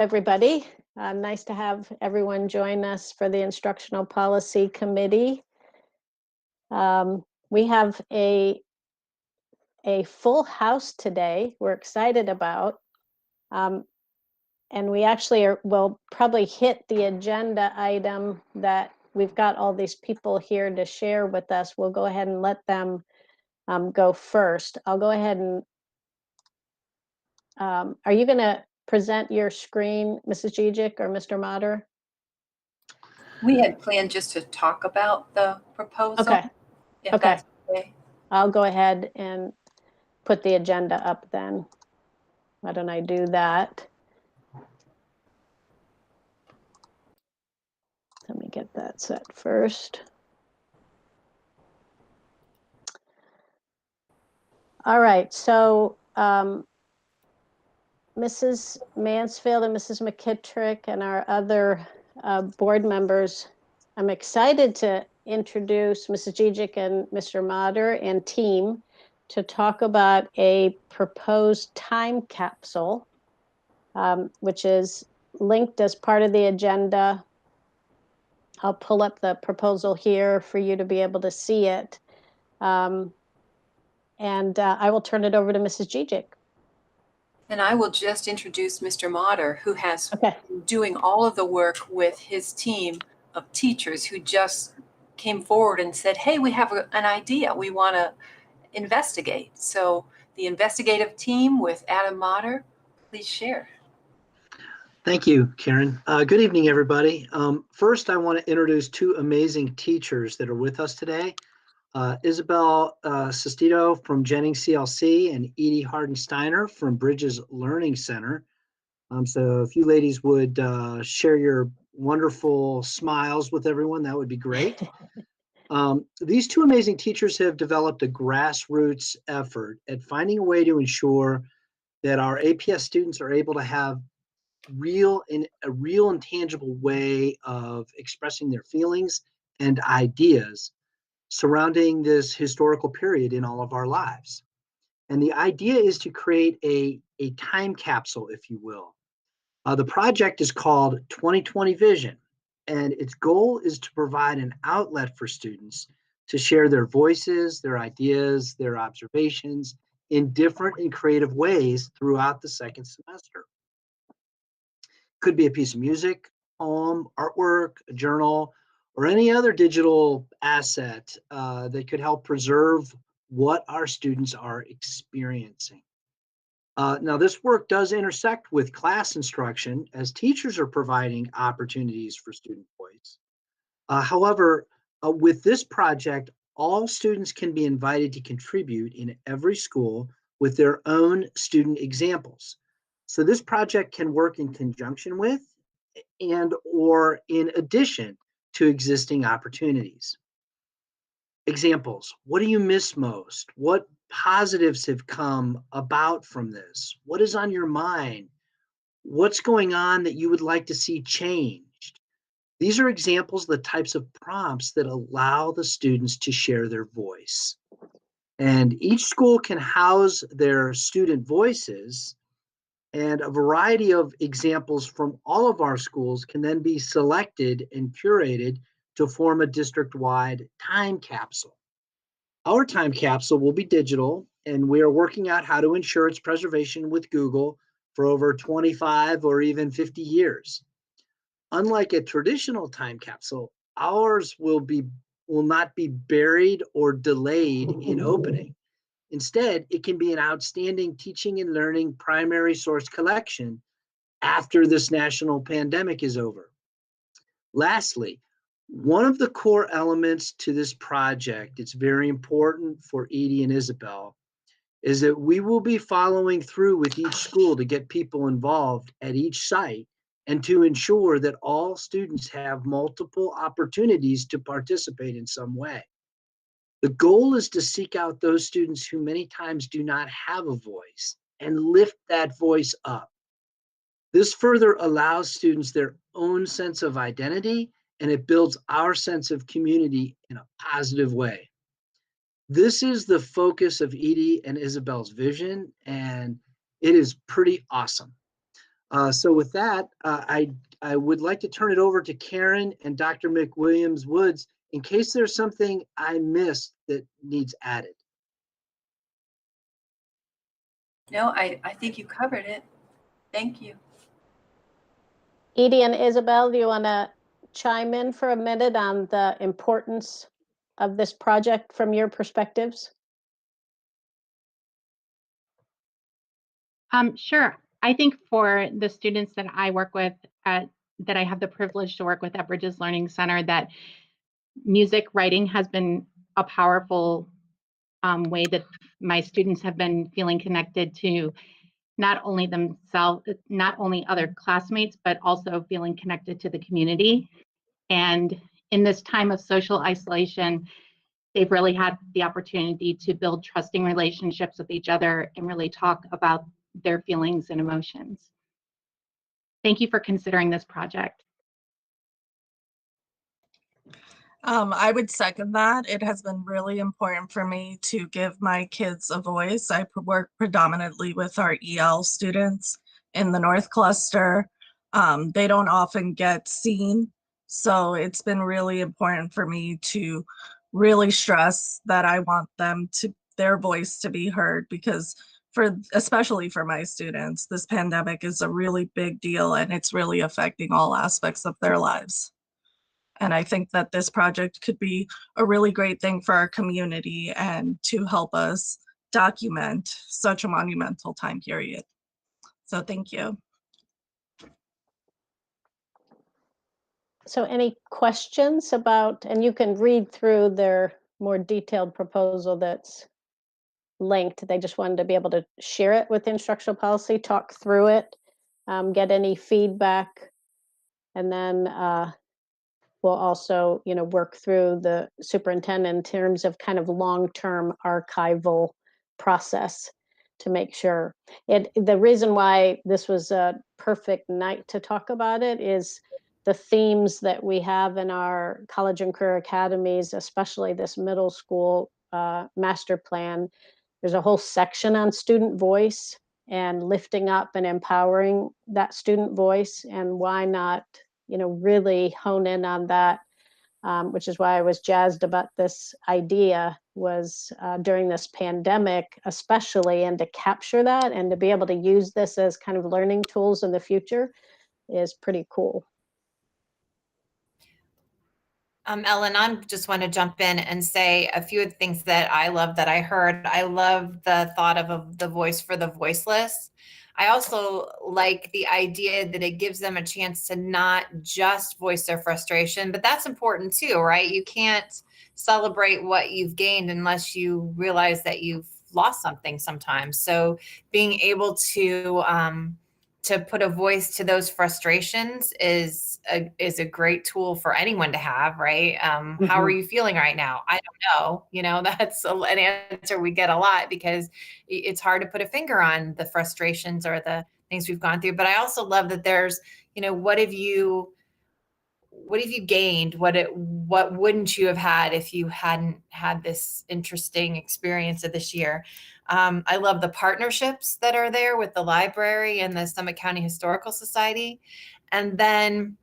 Everybody. Nice to have everyone join us for the Instructional Policy Committee. We have a full house today we're excited about. And we actually will probably hit the agenda item that we've got all these people here to share with us. We'll go ahead and let them go first. I'll go ahead and, are you going to present your screen, Mrs. Gijic or Mr. Motter? We had planned just to talk about the proposal. Okay. If that's okay. I'll go ahead and put the agenda up then. Why don't I do that? Let me get that set first. All right, so Mrs. Mansfield and Mrs. McKittrick and our other board members, I'm excited to introduce Mrs. Gijic and Mr. Motter and team to talk about a proposed time capsule, which is linked as part of the agenda. I'll pull up the proposal here for you to be able to see it. And I will turn it over to Mrs. Gijic. And I will just introduce Mr. Motter, who has been doing all of the work with his team of teachers who just came forward and said, hey, we have an idea. We want to investigate. So the investigative team with Adam Motter, please share. Thank you, Karen. Good evening, everybody. First, I want to introduce two amazing teachers that are with us today. Isabel Sestito from Jennings CLC and Edie Hardensteiner from Bridges Learning Center. So if you ladies would share your wonderful smiles with everyone, that would be great. These two amazing teachers have developed a grassroots effort at finding a way to ensure that our APS students are able to have a real and tangible way of expressing their feelings and ideas surrounding this historical period in all of our lives. And the idea is to create a time capsule, if you will. The project is called 2020 Vision, and its goal is to provide an outlet for students to share their voices, their ideas, their observations in different and creative ways throughout the second semester. Could be a piece of music, poem, artwork, a journal, or any other digital asset that could help preserve what our students are experiencing. Now, this work does intersect with class instruction as teachers are providing opportunities for student voice. However, with this project, all students can be invited to contribute in every school with their own student examples. So this project can work in conjunction with and or in addition to existing opportunities. Examples: what do you miss most? What positives have come about from this? What is on your mind? What's going on that you would like to see changed? These are examples of the types of prompts that allow the students to share their voice. And each school can house their student voices, and a variety of examples from all of our schools can then be selected and curated to form a district-wide time capsule. Our time capsule will be digital, and we are working out how to ensure its preservation with Google for over 25 or even 50 years. Unlike a traditional time capsule, ours will not be buried or delayed in opening. Instead, it can be an outstanding teaching and learning primary source collection after this national pandemic is over. Lastly, one of the core elements to this project, it's very important for Edie and Isabel, is that we will be following through with each school to get people involved at each site and to ensure that all students have multiple opportunities to participate in some way. The goal is to seek out those students who many times do not have a voice and lift that voice up. This further allows students their own sense of identity, and it builds our sense of community in a positive way. This is the focus of Edie and Isabel's vision, and it is pretty awesome. So with that, I would like to turn it over to Karen and Dr. McWilliams-Woods in case there's something I missed that needs added. No, I think you covered it. Thank you. Edie and Isabel, do you want to chime in for a minute on the importance of this project from your perspectives? Sure. I think for the students that I work with, that I have the privilege to work with at Bridges Learning Center, that music writing has been a powerful way that my students have been feeling connected to not only themselves, not only other classmates, but also feeling connected to the community. And in this time of social isolation, they've really had the opportunity to build trusting relationships with each other and really talk about their feelings and emotions. Thank you for considering this project. I would second that. It has been really important for me to give my kids a voice. I work predominantly with our EL students in the North Cluster. They don't often get seen, so it's been really important for me to really stress that I want their voice to be heard, because especially for my students, this pandemic is a really big deal and it's really affecting all aspects of their lives. And I think that this project could be a really great thing for our community and to help us document such a monumental time period. So thank you. So any questions about, and you can read through their more detailed proposal that's linked. They just wanted to be able to share it with instructional policy, talk through it, get any feedback, and then we'll also, work through the superintendent in terms of kind of long-term archival process to make sure. The reason why this was a perfect night to talk about it is the themes that we have in our college and career academies, especially this middle school master plan. There's a whole section on student voice and lifting up and empowering that student voice, and why not, really hone in on that, which is why I was jazzed about this idea, was during this pandemic, especially, and to capture that and to be able to use this as kind of learning tools in the future is pretty cool. Ellen, I just want to jump in and say a few of the things that I love that I heard. I love the thought of the voice for the voiceless. I also like the idea that it gives them a chance to not just voice their frustration, but that's important too, right? You can't celebrate what you've gained unless you realize that you've lost something sometimes. So being able to put a voice to those frustrations is a great tool for anyone to have, right? How are you feeling right now? I don't know. That's an answer we get a lot because it's hard to put a finger on the frustrations or the things we've gone through. But I also love that there's, what have you gained? What wouldn't you have had if you hadn't had this interesting experience of this year? I love the partnerships that are there with the library and the Summit County Historical Society. And then,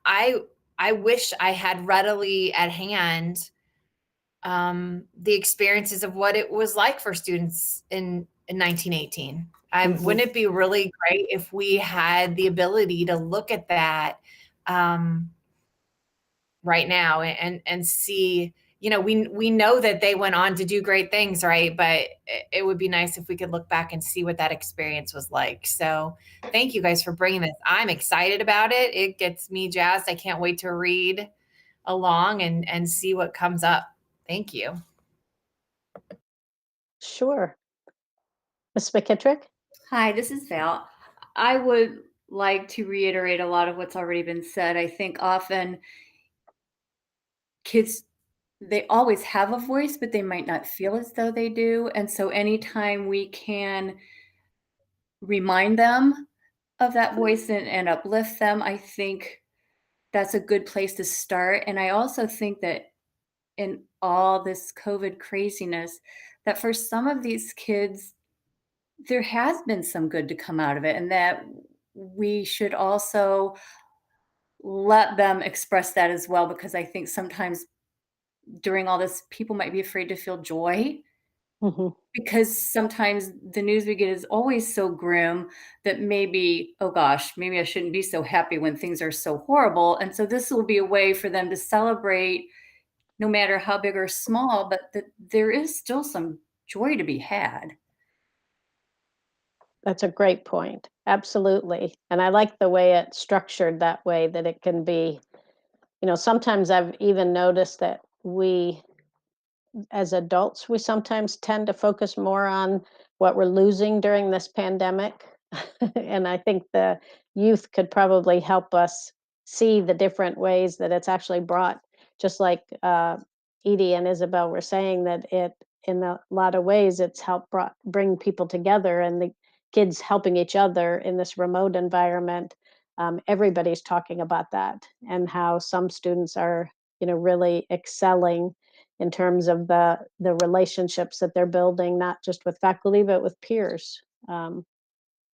I wish I had readily at hand the experiences of what it was like for students in 1918. Wouldn't it be really great if we had the ability to look at that right now and see, we know that they went on to do great things, right? But it would be nice if we could look back and see what that experience was like. So thank you guys for bringing this. I'm excited about it. It gets me jazzed. I can't wait to read along and see what comes up. Thank you. Sure. Ms. McKittrick? Hi, this is Val. I would like to reiterate a lot of what's already been said. I think often kids, they always have a voice, but they might not feel as though they do. And so anytime we can remind them of that voice and uplift them, I think that's a good place to start. And I also think that in all this COVID craziness, that for some of these kids, there has been some good to come out of it, and that we should also let them express that as well, because I think sometimes during all this, people might be afraid to feel joy, because sometimes the news we get is always so grim that maybe, oh gosh, maybe I shouldn't be so happy when things are so horrible. And so this will be a way for them to celebrate, no matter how big or small, but that there is still some joy to be had. That's a great point. Absolutely. And I like the way it's structured that way, that it can be, sometimes I've even noticed that we, as adults, we sometimes tend to focus more on what we're losing during this pandemic. And I think the youth could probably help us see the different ways that it's actually brought, just like Edie and Isabel were saying, that it, in a lot of ways, it's helped bring people together, and the kids helping each other in this remote environment. Everybody's talking about that, and how some students are, really excelling in terms of the relationships that they're building, not just with faculty, but with peers. So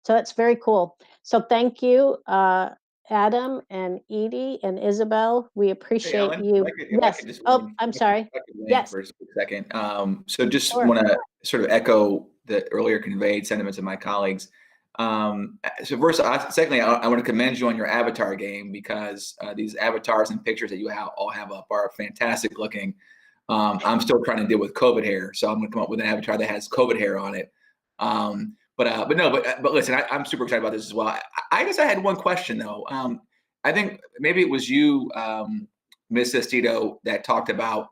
that's very cool. So thank you, Adam and Edie and Isabel. We Hey, appreciate Ellen, you. if I Yes. could just Oh, link, I'm sorry. if I could link Yes. for a second. So just Sure. want to sort of echo the earlier conveyed sentiments of my colleagues. So first, secondly, I want to commend you on your avatar game, because these avatars and pictures that you all have up are fantastic looking. I'm still trying to deal with COVID hair, so I'm going to come up with an avatar that has COVID hair on it. But listen, I'm super excited about this as well. I guess I had one question though. I think maybe it was you, Ms. Sestito, that talked about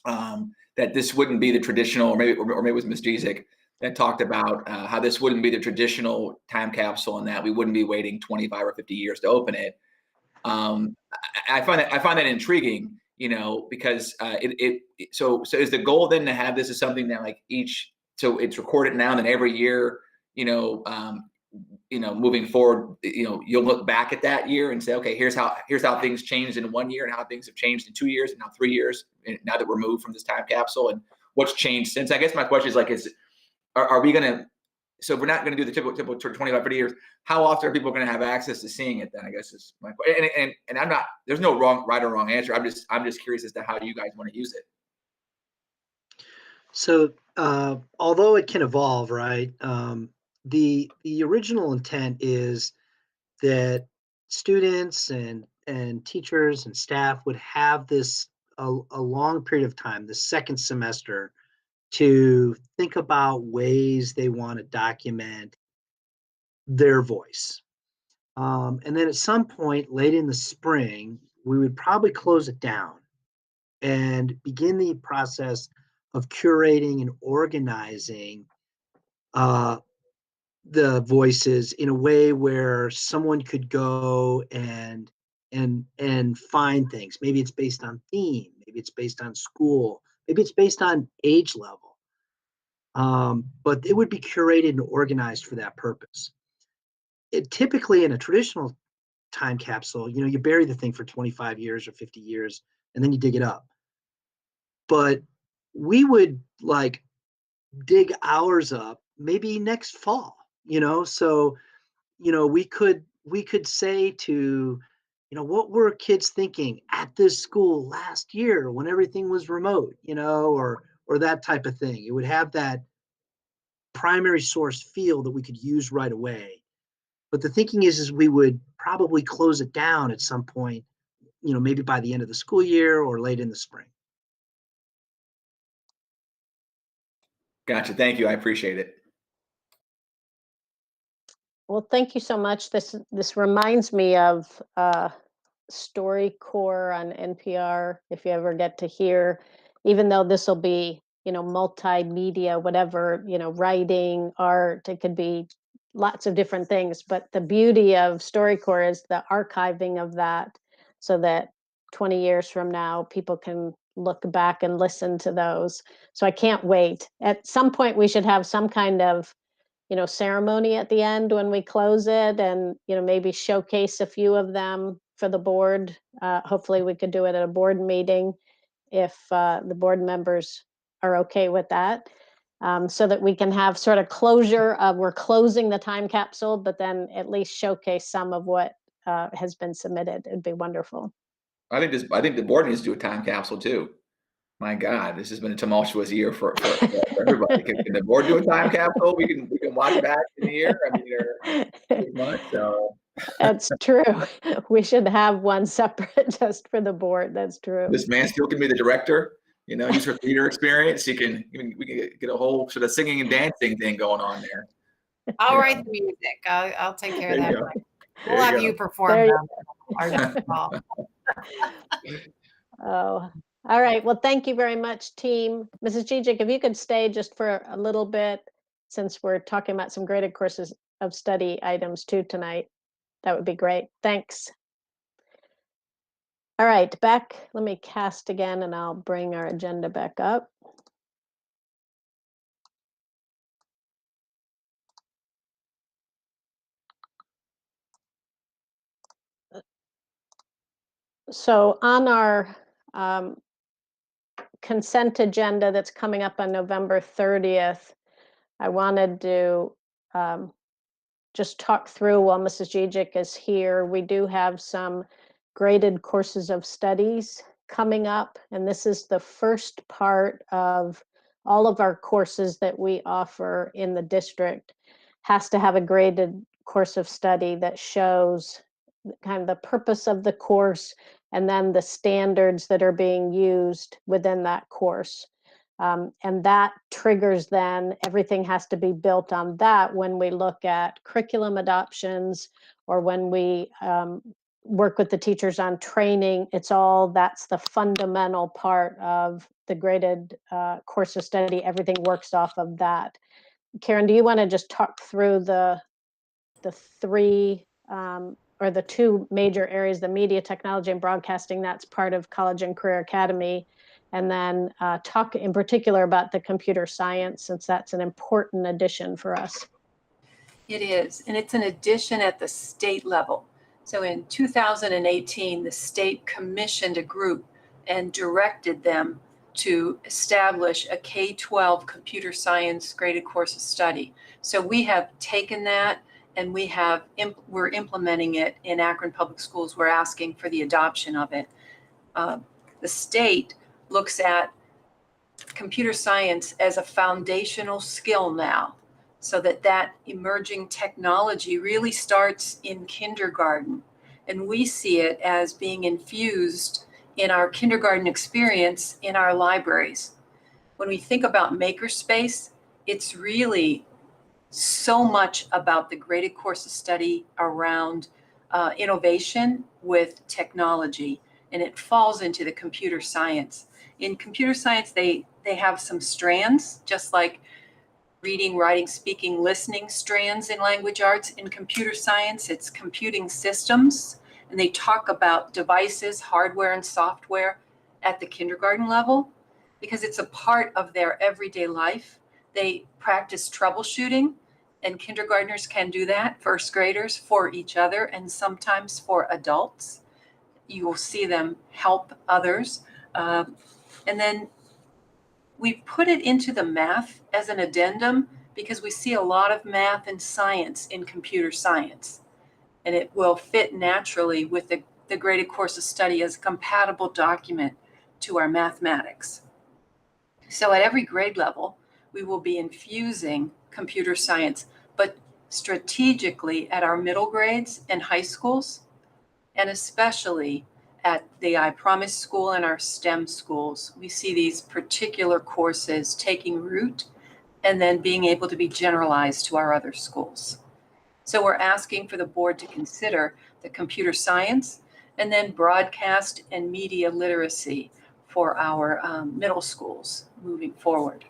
that this wouldn't be the traditional, or maybe it was Ms. Gizik that talked about how this wouldn't be the traditional time capsule, and that we wouldn't be waiting 25 or 50 years to open it. I find that intriguing, because so is the goal then to have this as something that so it's recorded now, and then every year, moving forward, you'll look back at that year and say, okay, here's how things changed in 1 year, and how things have changed in 2 years, and now 3 years, now that we're moved from this time capsule, and what's changed since. I guess my question is are we gonna, so if we're not gonna do the typical 25, 30 years, how often are people gonna have access to seeing it then, I guess is my question. And I'm not, there's no right or wrong answer. I'm just curious as to how you guys want to use it. So although it can evolve, right? The original intent is that students and teachers and staff would have this a long period of time, the second semester, to think about ways they want to document their voice. And then at some point late in the spring, we would probably close it down and begin the process of curating and organizing the voices in a way where someone could go and find things. Maybe it's based on theme, maybe it's based on school, maybe it's based on age level. But it would be curated and organized for that purpose. It typically, in a traditional time capsule, you bury the thing for 25 years or 50 years, and then you dig it up. But we would dig ours up maybe next fall, so we could say to, what were kids thinking at this school last year when everything was remote, or that type of thing. It would have that primary source feel that we could use right away. But the thinking is we would probably close it down at some point, maybe by the end of the school year or late in the spring. Gotcha. Thank you. I appreciate it. Well, thank you so much. This reminds me of StoryCorps on NPR, if you ever get to hear, even though this will be, multimedia, whatever, writing, art, it could be lots of different things. But the beauty of StoryCorps is the archiving of that, so that 20 years from now, people can look back and listen to those. So I can't wait. At some point, we should have some kind of ceremony at the end when we close it, and maybe showcase a few of them for the board. Hopefully we could do it at a board meeting if the board members are okay with that. so that we can have sort of closure of we're closing the time capsule, but then at least showcase some of what has been submitted. It'd be wonderful. I think the board needs to do a time capsule too. My God, this has been a tumultuous year for everybody. Can the board do a time capsule? We can watch back in the year. I mean, or 6 months. So that's true. We should have one separate just for the board. That's true. Miss Mansfield can be the director. You know, use her theater experience. We can get a whole sort of singing and dancing thing going on there. I'll write the music. I'll take care of that. We'll have you perform them. Oh, all right. Well, thank you very much, team. Mrs. Gijic, if you could stay just for a little bit, since we're talking about some graded courses of study items too tonight, that would be great. Thanks. All right, back. Let me cast again, and I'll bring our agenda back up. So on our consent agenda that's coming up on November 30th, I wanted to just talk through while Mrs. Gijic is here. We do have some graded courses of studies coming up, and this is the first part of all of our courses that we offer in the district. Has to have a graded course of study that shows kind of the purpose of the course and then the standards that are being used within that course. And that triggers then everything has to be built on that when we look at curriculum adoptions or when we work with the teachers on training. That's the fundamental part of the graded course of study. Everything works off of that. Karen, do you want to just talk through the three or the two major areas, the media, technology, and broadcasting? That's part of College and Career Academy. And then talk in particular about the computer science, since that's an important addition for us. It is, and it's an addition at the state level. So in 2018, the state commissioned a group and directed them to establish a K-12 computer science graded course of study. So we have taken that and we're implementing it in Akron Public Schools. We're asking for the adoption of it. The state looks at computer science as a foundational skill now, so that emerging technology really starts in kindergarten. And we see it as being infused in our kindergarten experience in our libraries. When we think about makerspace, it's really so much about the graded course of study around innovation with technology, and it falls into the computer science. In computer science, they have some strands, just like reading, writing, speaking, listening strands in language arts. In computer science, it's computing systems, and they talk about devices, hardware, and software at the kindergarten level because it's a part of their everyday life. They practice troubleshooting, and kindergartners can do that, first graders, for each other, and sometimes for adults. You will see them help others. And then we put it into the math as an addendum because we see a lot of math and science in computer science. And it will fit naturally with the graded course of study as a compatible document to our mathematics. So at every grade level, we will be infusing computer science, but strategically at our middle grades and high schools, and especially at the I Promise School and our STEM schools. We see these particular courses taking root and then being able to be generalized to our other schools. So we're asking for the board to consider the computer science and then broadcast and media literacy for our middle schools moving forward.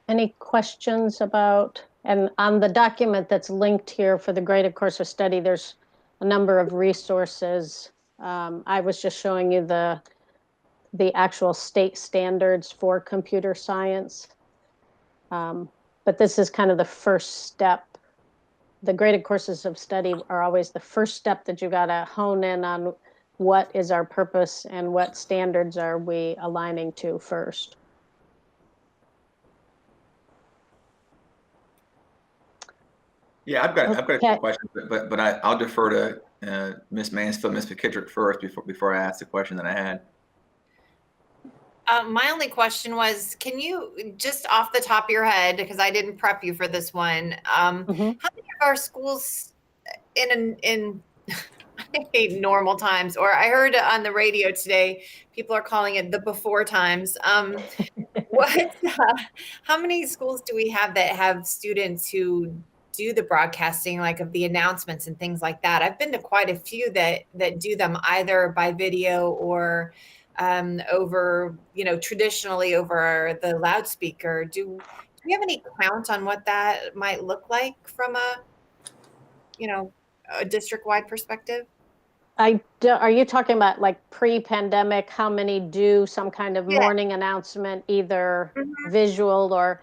Any questions about, and on the document that's linked here for the graded course of study, there's a number of resources. I was just showing you the actual state standards for computer science. But this is kind of the first step. The graded courses of study are always the first step that you got to hone in on what is our purpose and what standards are we aligning to first. Yeah, I've got a Okay. few questions, but I'll defer to Ms. Mansfield, Ms. McKittrick first before I ask the question that I had. My only question was, can you just off the top of your head, because I didn't prep you for this one, how many of our schools in I hate normal times, or I heard on the radio today, people are calling it the before times. How many schools do we have that have students who do the broadcasting, like of the announcements and things like that? I've been to quite a few that do them either by video or over, traditionally over the loudspeaker. Do we have any count on what that might look like from a district-wide perspective? Are you talking about like pre-pandemic, how many do some kind of morning announcement, either visual or,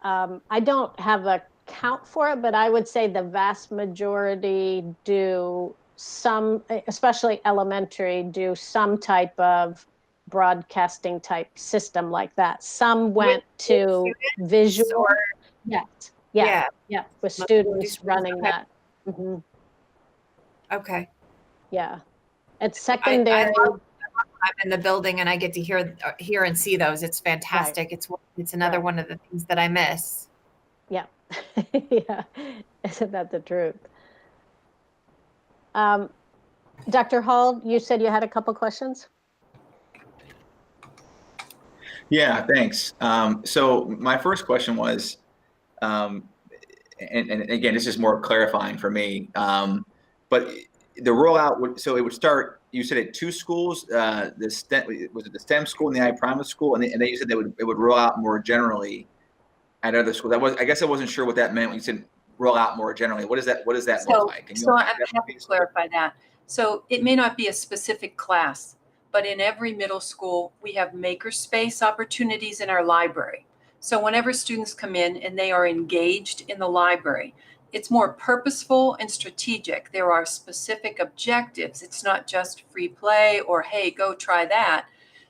I don't have a count for it, but I would say the vast majority do some, especially elementary, do some type of broadcasting type system like that. Some went to visual. Yes. Yeah. With students running that. Okay. Yeah. It's secondary. I'm in the building and I get to hear and see those. It's fantastic. Right. It's another one of the things that I miss. Yeah. Yeah. Isn't that the truth? Dr. Hall, you said you had a couple questions? Yeah, thanks. So my first question was, and again, this is more clarifying for me, but the rollout it would start, you said at 2 schools, was it the STEM school and the iPrimus school? And then you said it would roll out more generally at other schools. I guess I wasn't sure what that meant when you said roll out more generally. What does that look like? So I'm happy to clarify that. So it may not be a specific class, but in every middle school, we have makerspace opportunities in our library. So whenever students come in and they are engaged in the library, it's more purposeful and strategic. There are specific objectives. It's not just free play or, hey, go try that.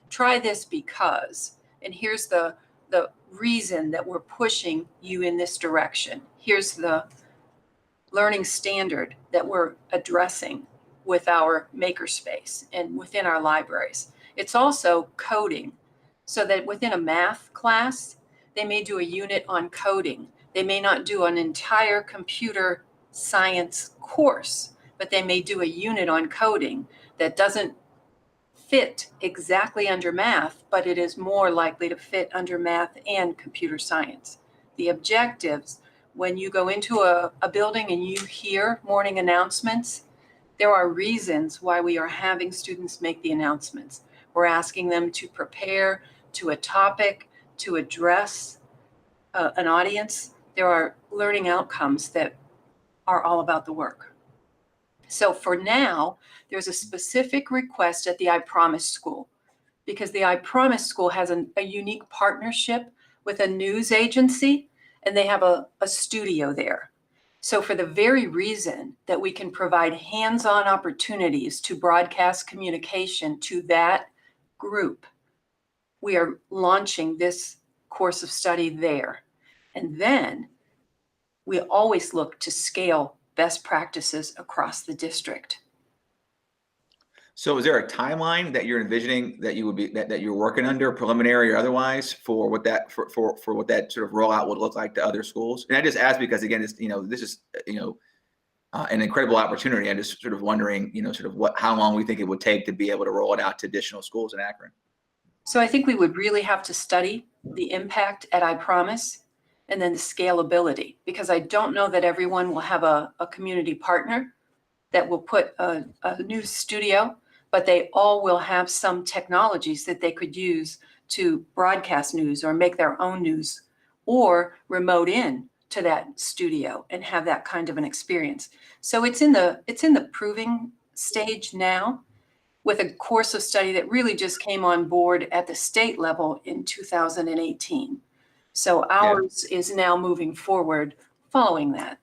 Try this because, and here's the reason that we're pushing you in this direction. Here's the learning standard that we're addressing with our makerspace and within our libraries. It's also coding, so that within a math class, they may do a unit on coding. They may not do an entire computer science course, but they may do a unit on coding that doesn't fit exactly under math, but it is more likely to fit under math and computer science. The objectives, when you go into a building and you hear morning announcements, there are reasons why we are having students make the announcements. We're asking them to prepare to a topic, to address an audience. There are learning outcomes that are all about the work. So for now, there's a specific request at the I Promise School, because the I Promise School has a unique partnership with a news agency, and they have a studio there. So for the very reason that we can provide hands-on opportunities to broadcast communication to that group, we are launching this course of study there. And then we always look to scale best practices across the district. So is there a timeline that you're envisioning that you would be that you're working under, preliminary or otherwise, for what that for what that sort of rollout would look like to other schools? And I just ask because, again, it's, this is an incredible opportunity. I'm just sort of wondering, sort of how long we think it would take to be able to roll it out to additional schools in Akron. So I think we would really have to study the impact at I Promise and then the scalability, because I don't know that everyone will have a community partner that will put a news studio, but they all will have some technologies that they could use to broadcast news or make their own news or remote in to that studio and have that kind of an experience. So it's in the proving stage now, with a course of study that really just came on board at the state level in 2018. So ours is now moving forward following that.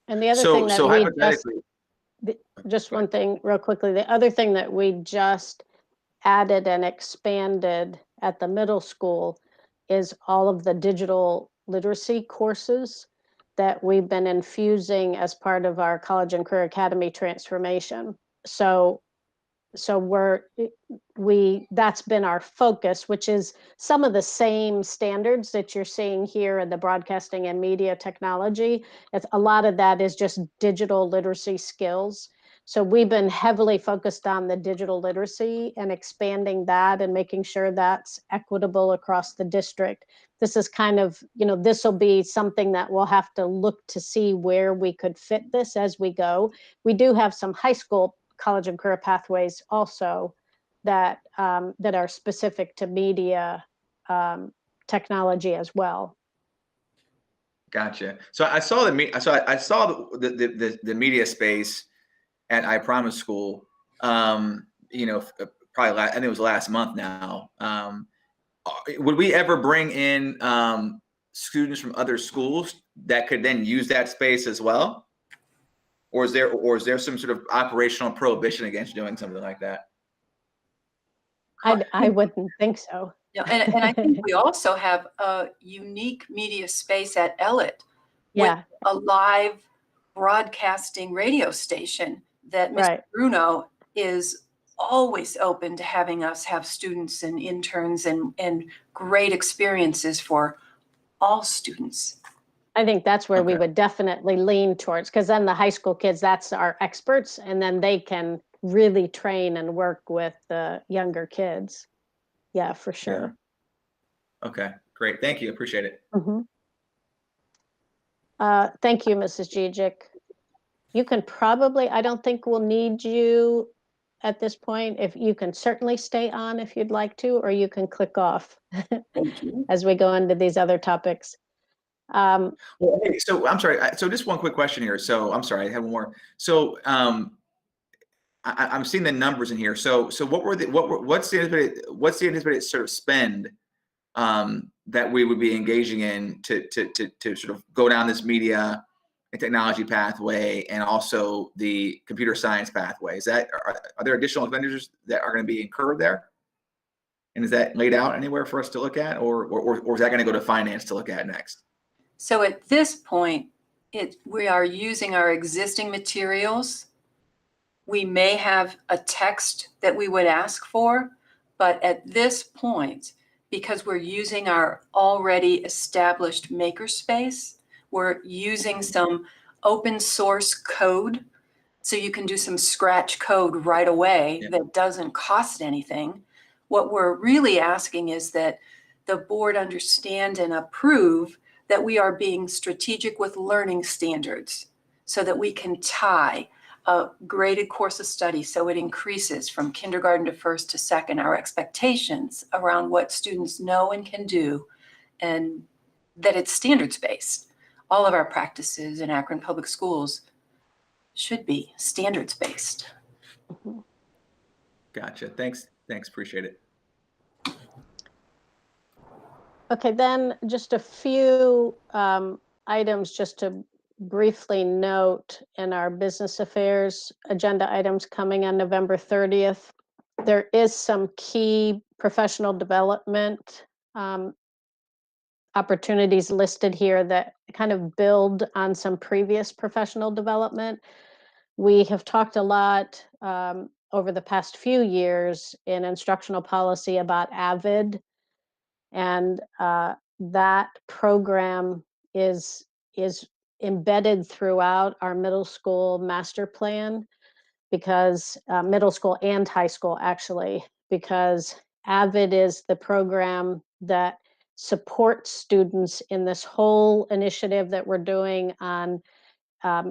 And the other thing that Just one thing real quickly. The other thing that we just added and expanded at the middle school is all of the digital literacy courses that we've been infusing as part of our College and Career Academy transformation. So that's been our focus, which is some of the same standards that you're seeing here in the broadcasting and media technology. A lot of that is just digital literacy skills. So we've been heavily focused on the digital literacy and expanding that and making sure that's equitable across the district. This is kind of, this will be something that we'll have to look to see where we could fit this as we go. We do have some high school college and career pathways also that are specific to media technology as well. Gotcha. So I saw the media space at I Promise School. Probably I think it was last month now. Would we ever bring in students from other schools that could then use that space as well? Or is there some sort of operational prohibition against doing something like that? I wouldn't think so. Yeah, and I think we also have a unique media space at Ellet with a live broadcasting radio station that Mr. Bruno is always open to having us have students and interns and great experiences for all students. I think that's where we would definitely lean towards, because then the high school kids, that's our experts, and then they can really train and work with the younger kids. Yeah, for sure. Yeah. Okay, great. Thank you. Appreciate it. Mm-hmm. Thank you, Mrs. Gijic. You can probably, I don't think we'll need you at this point. If you can certainly stay on if you'd like to, or you can click off as we go into these other topics. Well, hey, so I'm sorry. So just one quick question here. So I'm sorry, I have one more. So I'm seeing the numbers in here. So what's the anticipated sort of spend that we would be engaging in to sort of go down this media and technology pathway and also the computer science pathway? Are there additional expenditures that are going to be incurred there? And is that laid out anywhere for us to look at, or is that going to go to finance to look at next? So at this point, we are using our existing materials. We may have a text that we would ask for, but at this point, because we're using our already established makerspace, we're using some open source code. So you can do some scratch code right away that doesn't cost anything. What we're really asking is that the board understand and approve that we are being strategic with learning standards so that we can tie a graded course of study so it increases from kindergarten to first to second, our expectations around what students know and can do, and that it's standards-based. All of our practices in Akron Public Schools should be standards-based. Gotcha. Thanks. Appreciate it. Okay, then just a few items just to briefly note in our business affairs agenda items coming on November 30th. There is some key professional development opportunities listed here that kind of build on some previous professional development. We have talked a lot over the past few years in instructional policy about AVID, and that program is embedded throughout our middle school master plan, because middle school and high school actually, because AVID is the program that supports students in this whole initiative that we're doing on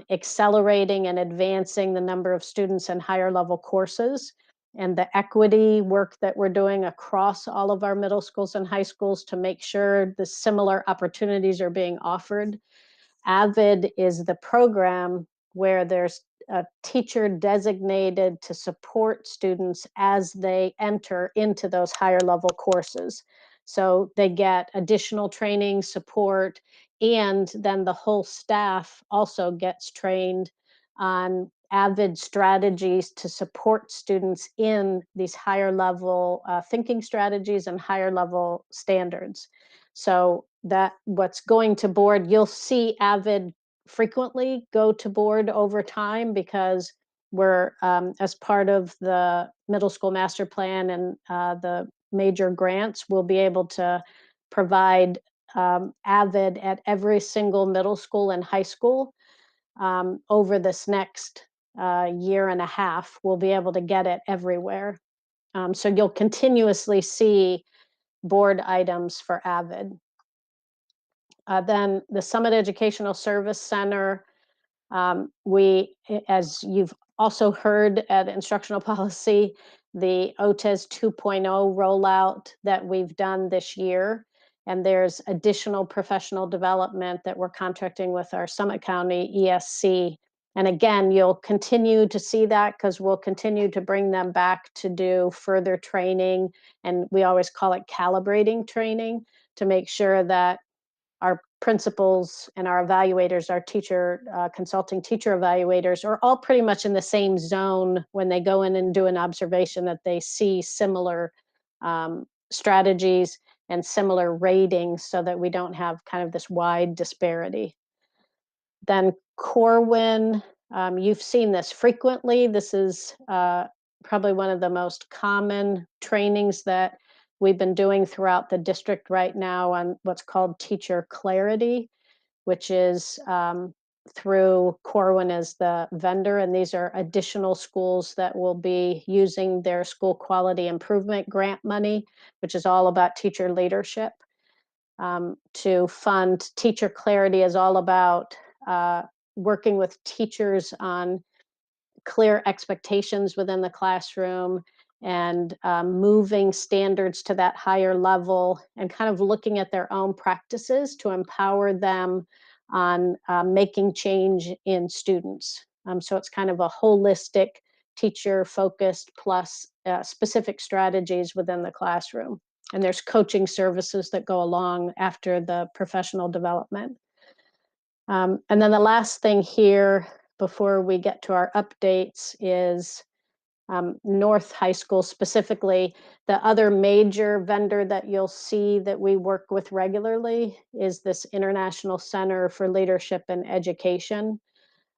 accelerating and advancing the number of students in higher level courses, and the equity work that we're doing across all of our middle schools and high schools to make sure the similar opportunities are being offered. AVID is the program where there's a teacher designated to support students as they enter into those higher level courses. So they get additional training, support, and then the whole staff also gets trained on AVID strategies to support students in these higher level thinking strategies and higher level standards. So that what's going to board, you'll see AVID frequently go to board over time, because we're, as part of the middle school master plan and the major grants, we'll be able to provide AVID at every single middle school and high school. Over this next year and a half, we'll be able to get it everywhere. So you'll continuously see board items for AVID. Then the Summit Educational Service Center, as you've also heard at Instructional Policy, the OTES 2.0 rollout that we've done this year, and there's additional professional development that we're contracting with our Summit County ESC. And again, you'll continue to see that, because we'll continue to bring them back to do further training, and we always call it calibrating training, to make sure that our principals and our evaluators, our teacher, consulting teacher evaluators, are all pretty much in the same zone when they go in and do an observation, that they see similar strategies and similar ratings, so that we don't have kind of this wide disparity. Then Corwin, you've seen this frequently. This is probably one of the most common trainings that we've been doing throughout the district right now on what's called Teacher Clarity, which is through Corwin as the vendor. And these are additional schools that will be using their school quality improvement grant money, which is all about teacher leadership. To fund Teacher Clarity is all about working with teachers on clear expectations within the classroom, and moving standards to that higher level, and kind of looking at their own practices to empower them on making change in students. So it's kind of a holistic, teacher-focused plus specific strategies within the classroom. And there's coaching services that go along after the professional development. And then the last thing here, before we get to our updates, is North High School specifically. The other major vendor that you'll see that we work with regularly is this International Center for Leadership and Education.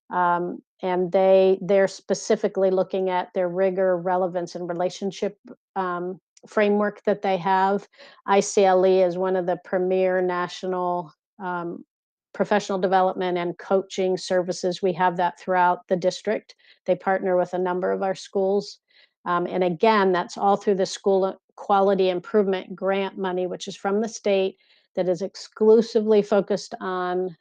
And they're specifically looking at their rigor, relevance, and relationship framework that they have. ICLE is one of the premier national professional development and coaching services. We have that throughout the district. They partner with a number of our schools. And again, that's all through the School Quality Improvement Grant money, which is from the state, that is exclusively focused on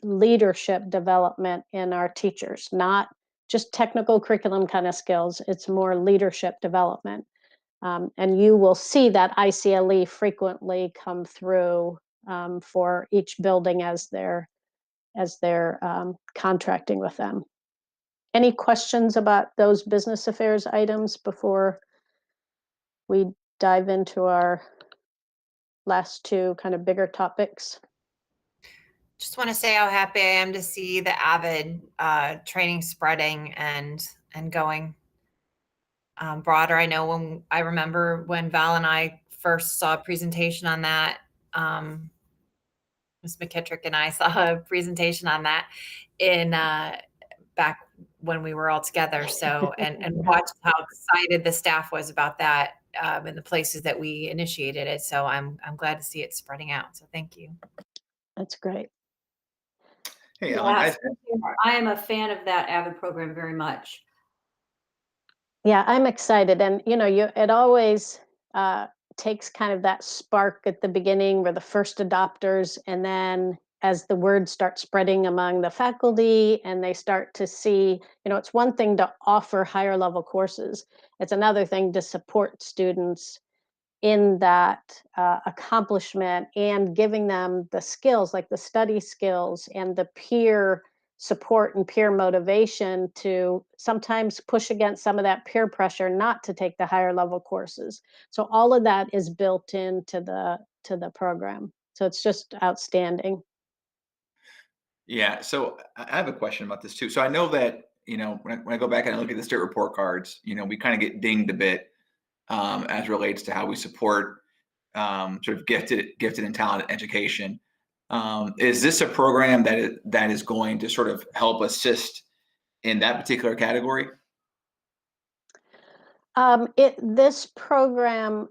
leadership development in our teachers, not just technical curriculum kind of skills. It's more leadership development. And you will see that ICLE frequently come through for each building as they're contracting with them. Any questions about those business affairs items before we dive into our last two kind of bigger topics? Just want to say how happy I am to see the AVID training spreading and going broader. I know I remember when Val and I first saw a presentation on that, Ms. McKittrick and I saw a presentation on that in back when we were all together. So, and watched how excited the staff was about that in the places that we initiated it. So I'm glad to see it spreading out. So thank you. That's great. Hey, Yeah, Ellen, I am a fan of that AVID program very much. Yeah, I'm excited. And, it always takes kind of that spark at the beginning. We're the first adopters. And then as the word starts spreading among the faculty and they start to see, it's one thing to offer higher level courses. It's another thing to support students in that accomplishment, and giving them the skills, like the study skills and the peer support and peer motivation to sometimes push against some of that peer pressure not to take the higher level courses. So all of that is built into the program. So it's just outstanding. Yeah, so I have a question about this too. So I know that when I go back and I look at the state report cards, we kind of get dinged a bit as relates to how we support sort of gifted and talented education. Is this a program that is going to sort of help assist in that particular category? This program,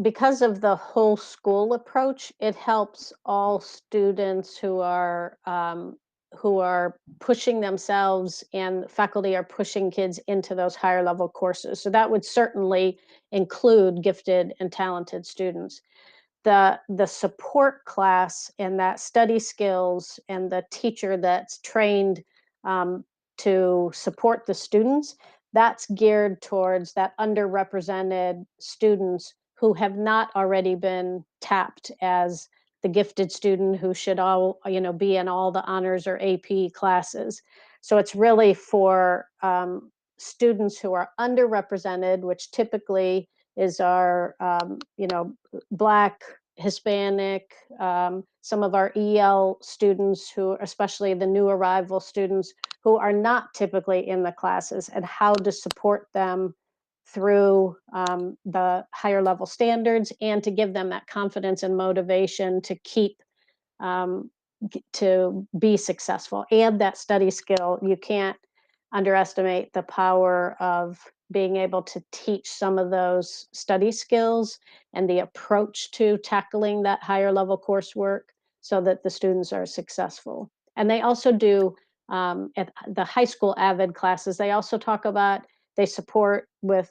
because of the whole school approach, it helps all students who are pushing themselves, and faculty are pushing kids into those higher level courses. So that would certainly include gifted and talented students. The support class and that study skills and the teacher that's trained to support the students, that's geared towards that underrepresented students who have not already been tapped as the gifted student who should all be in all the honors or AP classes. So it's really for students who are underrepresented, which typically is our Black, Hispanic, some of our EL students, who, especially the new arrival students who are not typically in the classes, and how to support them through the higher level standards, and to give them that confidence and motivation to keep to be successful, and that study skill. You can't underestimate the power of being able to teach some of those study skills and the approach to tackling that higher level coursework so that the students are successful. And they also do, at the high school AVID classes, they also talk about, they support with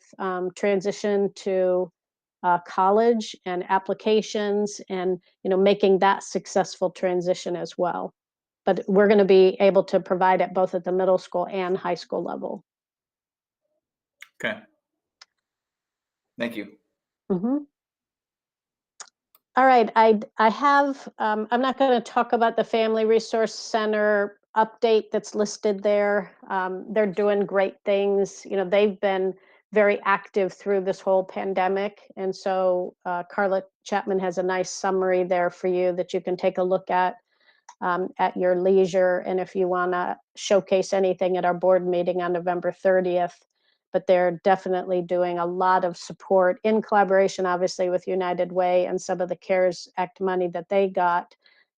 transition to college and applications, and making that successful transition as well. But we're going to be able to provide it both at the middle school and high school level. Okay. Thank you. Mm-hmm. All right, I have, I'm not going to talk about the Family Resource Center update that's listed there. They're doing great things. They've been very active through this whole pandemic. And so Carla Chapman has a nice summary there for you that you can take a look at your leisure. And if you want to showcase anything at our board meeting on November 30th, but they're definitely doing a lot of support in collaboration, obviously, with United Way and some of the CARES Act money that they got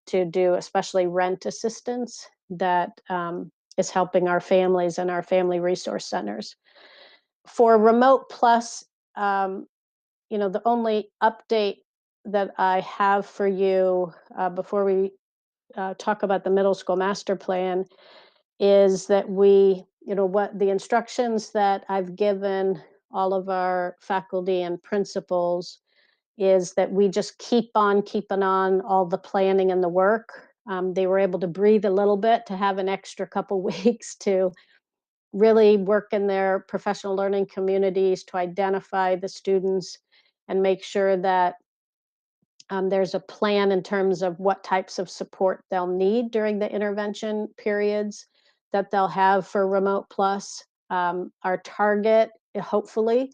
to do, especially rent assistance that is helping our families and our family resource centers. For Remote Plus, the only update that I have for you before we talk about the middle school master plan is that what the instructions that I've given all of our faculty and principals is that we just keep on keeping on all the planning and the work. They were able to breathe a little bit, to have an extra couple weeks to really work in their professional learning communities to identify the students and make sure that there's a plan in terms of what types of support they'll need during the intervention periods that they'll have for Remote Plus. Our target, hopefully,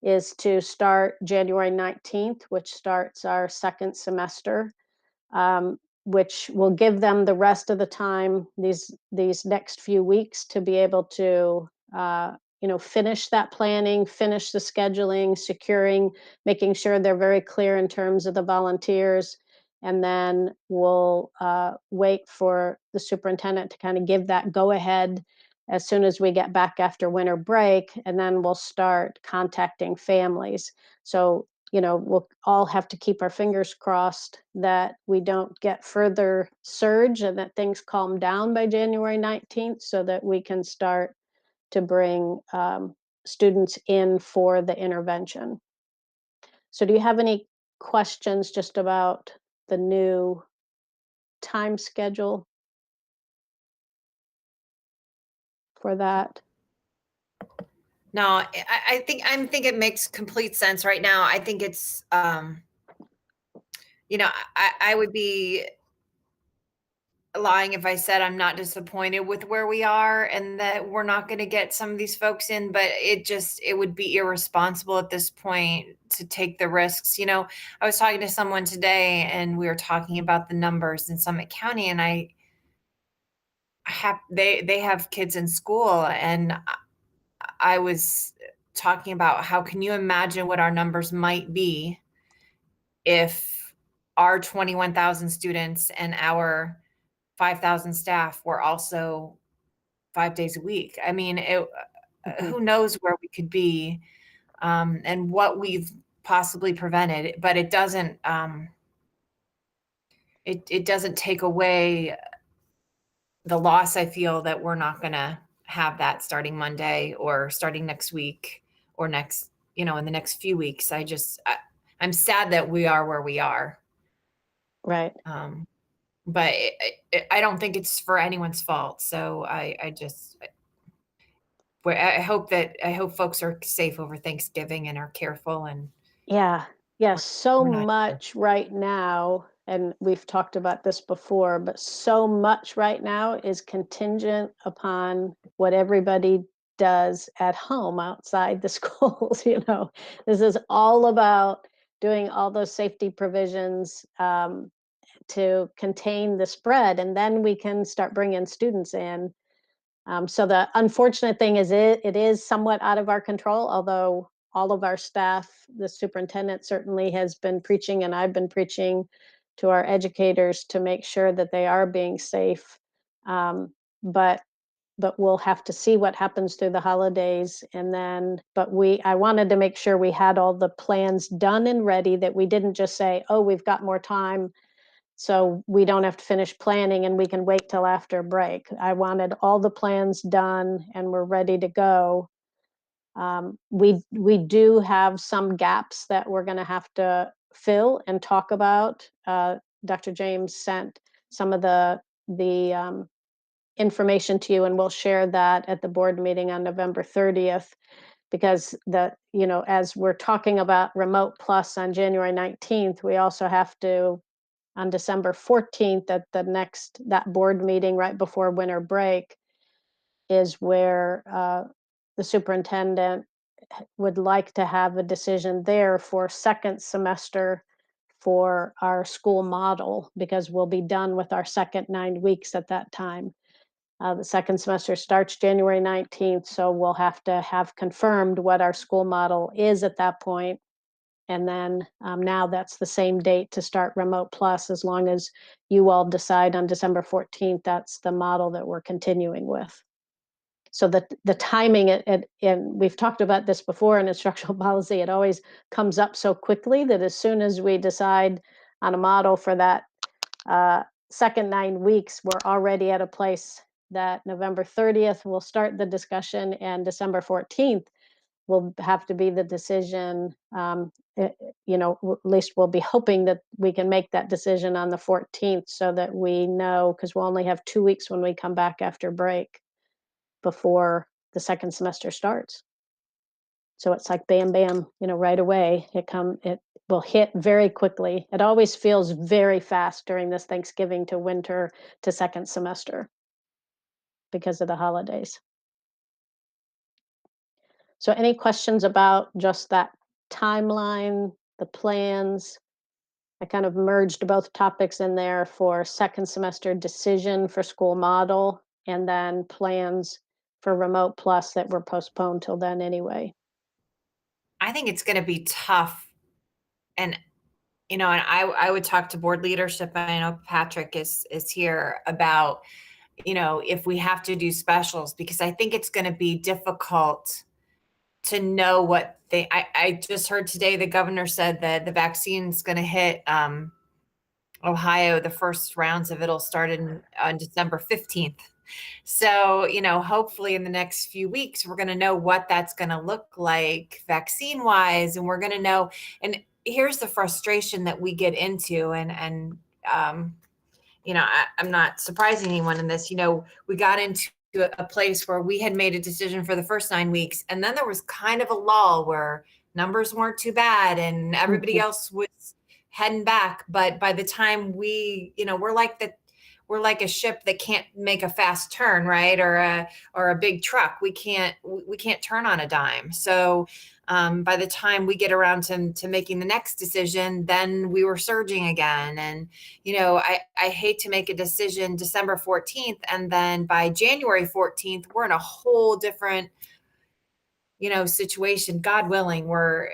is to start January 19th, which starts our second semester, which will give them the rest of the time, these next few weeks, to be able to finish that planning, finish the scheduling, securing, making sure they're very clear in terms of the volunteers. And then we'll wait for the superintendent to kind of give that go ahead as soon as we get back after winter break. And then we'll start contacting families. So, we'll all have to keep our fingers crossed that we don't get further surge and that things calm down by January 19th so that we can start to bring students in for the intervention. So do you have any questions just about the new time schedule for that? No, I think it makes complete sense right now. I think it's, I would be lying if I said I'm not disappointed with where we are and that we're not going to get some of these folks in, but it would be irresponsible at this point to take the risks. I was talking to someone today and we were talking about the numbers in Summit County, and they have kids in school, and I was talking about how can you imagine what our numbers might be if our 21,000 students and our 5,000 staff were also 5 days a week. I mean, who knows where we could be, and what we've possibly prevented, but it doesn't it doesn't take away the loss. I feel that we're not going to have that starting Monday or starting next week or next, in the next few weeks. I'm sad that we are where we are. Right. But I don't think it's for anyone's fault. So I hope folks are safe over Thanksgiving and are careful and. Yeah. So much right now, and we've talked about this before, but so much right now is contingent upon what everybody does at home outside the schools. This is all about doing all those safety provisions to contain the spread, and then we can start bringing students in. So the unfortunate thing is it is somewhat out of our control, although all of our staff, the superintendent certainly has been preaching, and I've been preaching to our educators to make sure that they are being safe. But we'll have to see what happens through the holidays. And then, I wanted to make sure we had all the plans done and ready, that we didn't just say, oh, we've got more time, so we don't have to finish planning and we can wait till after break. I wanted all the plans done and we're ready to go. We do have some gaps that we're going to have to fill and talk about. Dr. James sent some of the information to you, and we'll share that at the board meeting on November 30th, because as we're talking about Remote Plus on January 19th, we also have to, on December 14th, at that board meeting right before winter break, is where the superintendent would like to have a decision there for second semester for our school model, because we'll be done with our second 9 weeks at that time. The second semester starts January 19th, so we'll have to have confirmed what our school model is at that point. And then now that's the same date to start Remote Plus, as long as you all decide on December 14th, that's the model that we're continuing with. So the timing, and we've talked about this before in instructional policy, it always comes up so quickly that as soon as we decide on a model for that second 9 weeks, we're already at a place that November 30th we'll start the discussion, and December 14th will have to be the decision. At least we'll be hoping that we can make that decision on the 14th, so that we know, because we'll only have 2 weeks when we come back after break before the second semester starts. So it's like bam, bam, right away. It will hit very quickly. It always feels very fast during this Thanksgiving to winter to second semester because of the holidays. So any questions about just that timeline, the plans? I kind of merged both topics in there for second semester decision for school model, and then plans for Remote Plus that were postponed till then anyway. I think it's going to be tough. And, and I would talk to board leadership. I know Patrick is here about, if we have to do specials, because I think it's going to be difficult to know what I just heard today, the governor said that the vaccine is going to hit Ohio. The first rounds of it'll start on December 15th. So, hopefully in the next few weeks, we're going to know what that's going to look like vaccine wise. And we're going to know, and here's the frustration that we get into. And I'm not surprising anyone in this. We got into a place where we had made a decision for the first 9 weeks, and then there was kind of a lull where numbers weren't too bad and everybody else was heading back. But by the time we're like that, like a ship that can't make a fast turn, right? Or a big truck. We can't turn on a dime. So by the time we get around to making the next decision, then we were surging again. And, I hate to make a decision December 14th. And then by January 14th, we're in a whole different, situation. God willing, we're,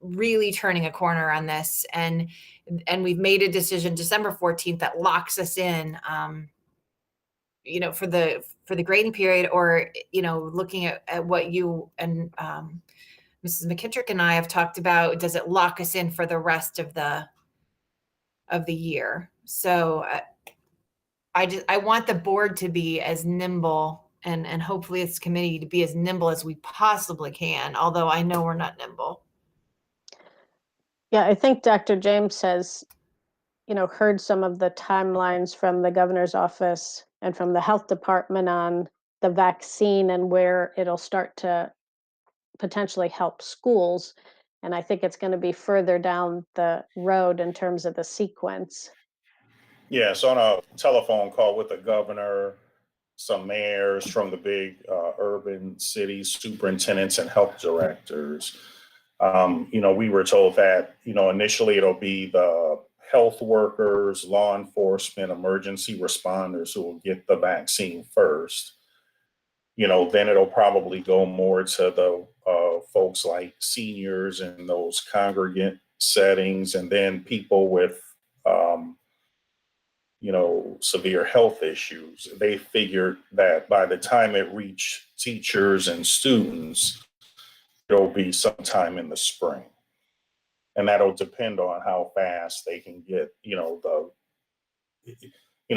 really turning a corner on this. And we've made a decision December 14th that locks us in, for the grading period, or, looking at what you and Mrs. McKittrick and I have talked about, does it lock us in for the rest of the year? So I want the board to be as nimble, and hopefully this committee to be as nimble as we possibly can, although I know we're not nimble. Yeah, I think Dr. James has, heard some of the timelines from the governor's office and from the health department on the vaccine and where it'll start to potentially help schools. And I think it's going to be further down the road in terms of the sequence. Yes, on a telephone call with the governor, some mayors from the big urban cities, superintendents and health directors. We were told that, initially it'll be the health workers, law enforcement, emergency responders who will get the vaccine first. Then it'll probably go more to the folks like seniors in those congregate settings, and then people with, severe health issues. They figured that by the time it reached teachers and students, it'll be sometime in the spring. And that'll depend on how fast they can get,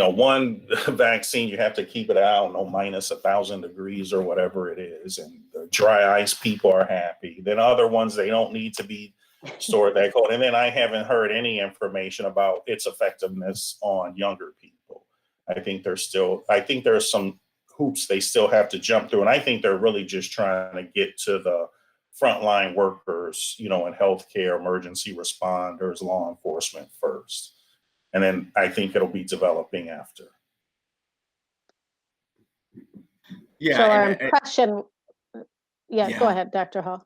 one vaccine, you have to keep it out, minus 1,000 degrees or whatever it is. And the dry ice people are happy. Then other ones, they don't need to be stored that cold. And then I haven't heard any information about its effectiveness on younger people. I think there's some hoops they still have to jump through. And I think they're really just trying to get to the frontline workers, in healthcare, emergency responders, law enforcement first. And then I think it'll be developing after. Yeah. So our impression, go ahead, Dr. Hall.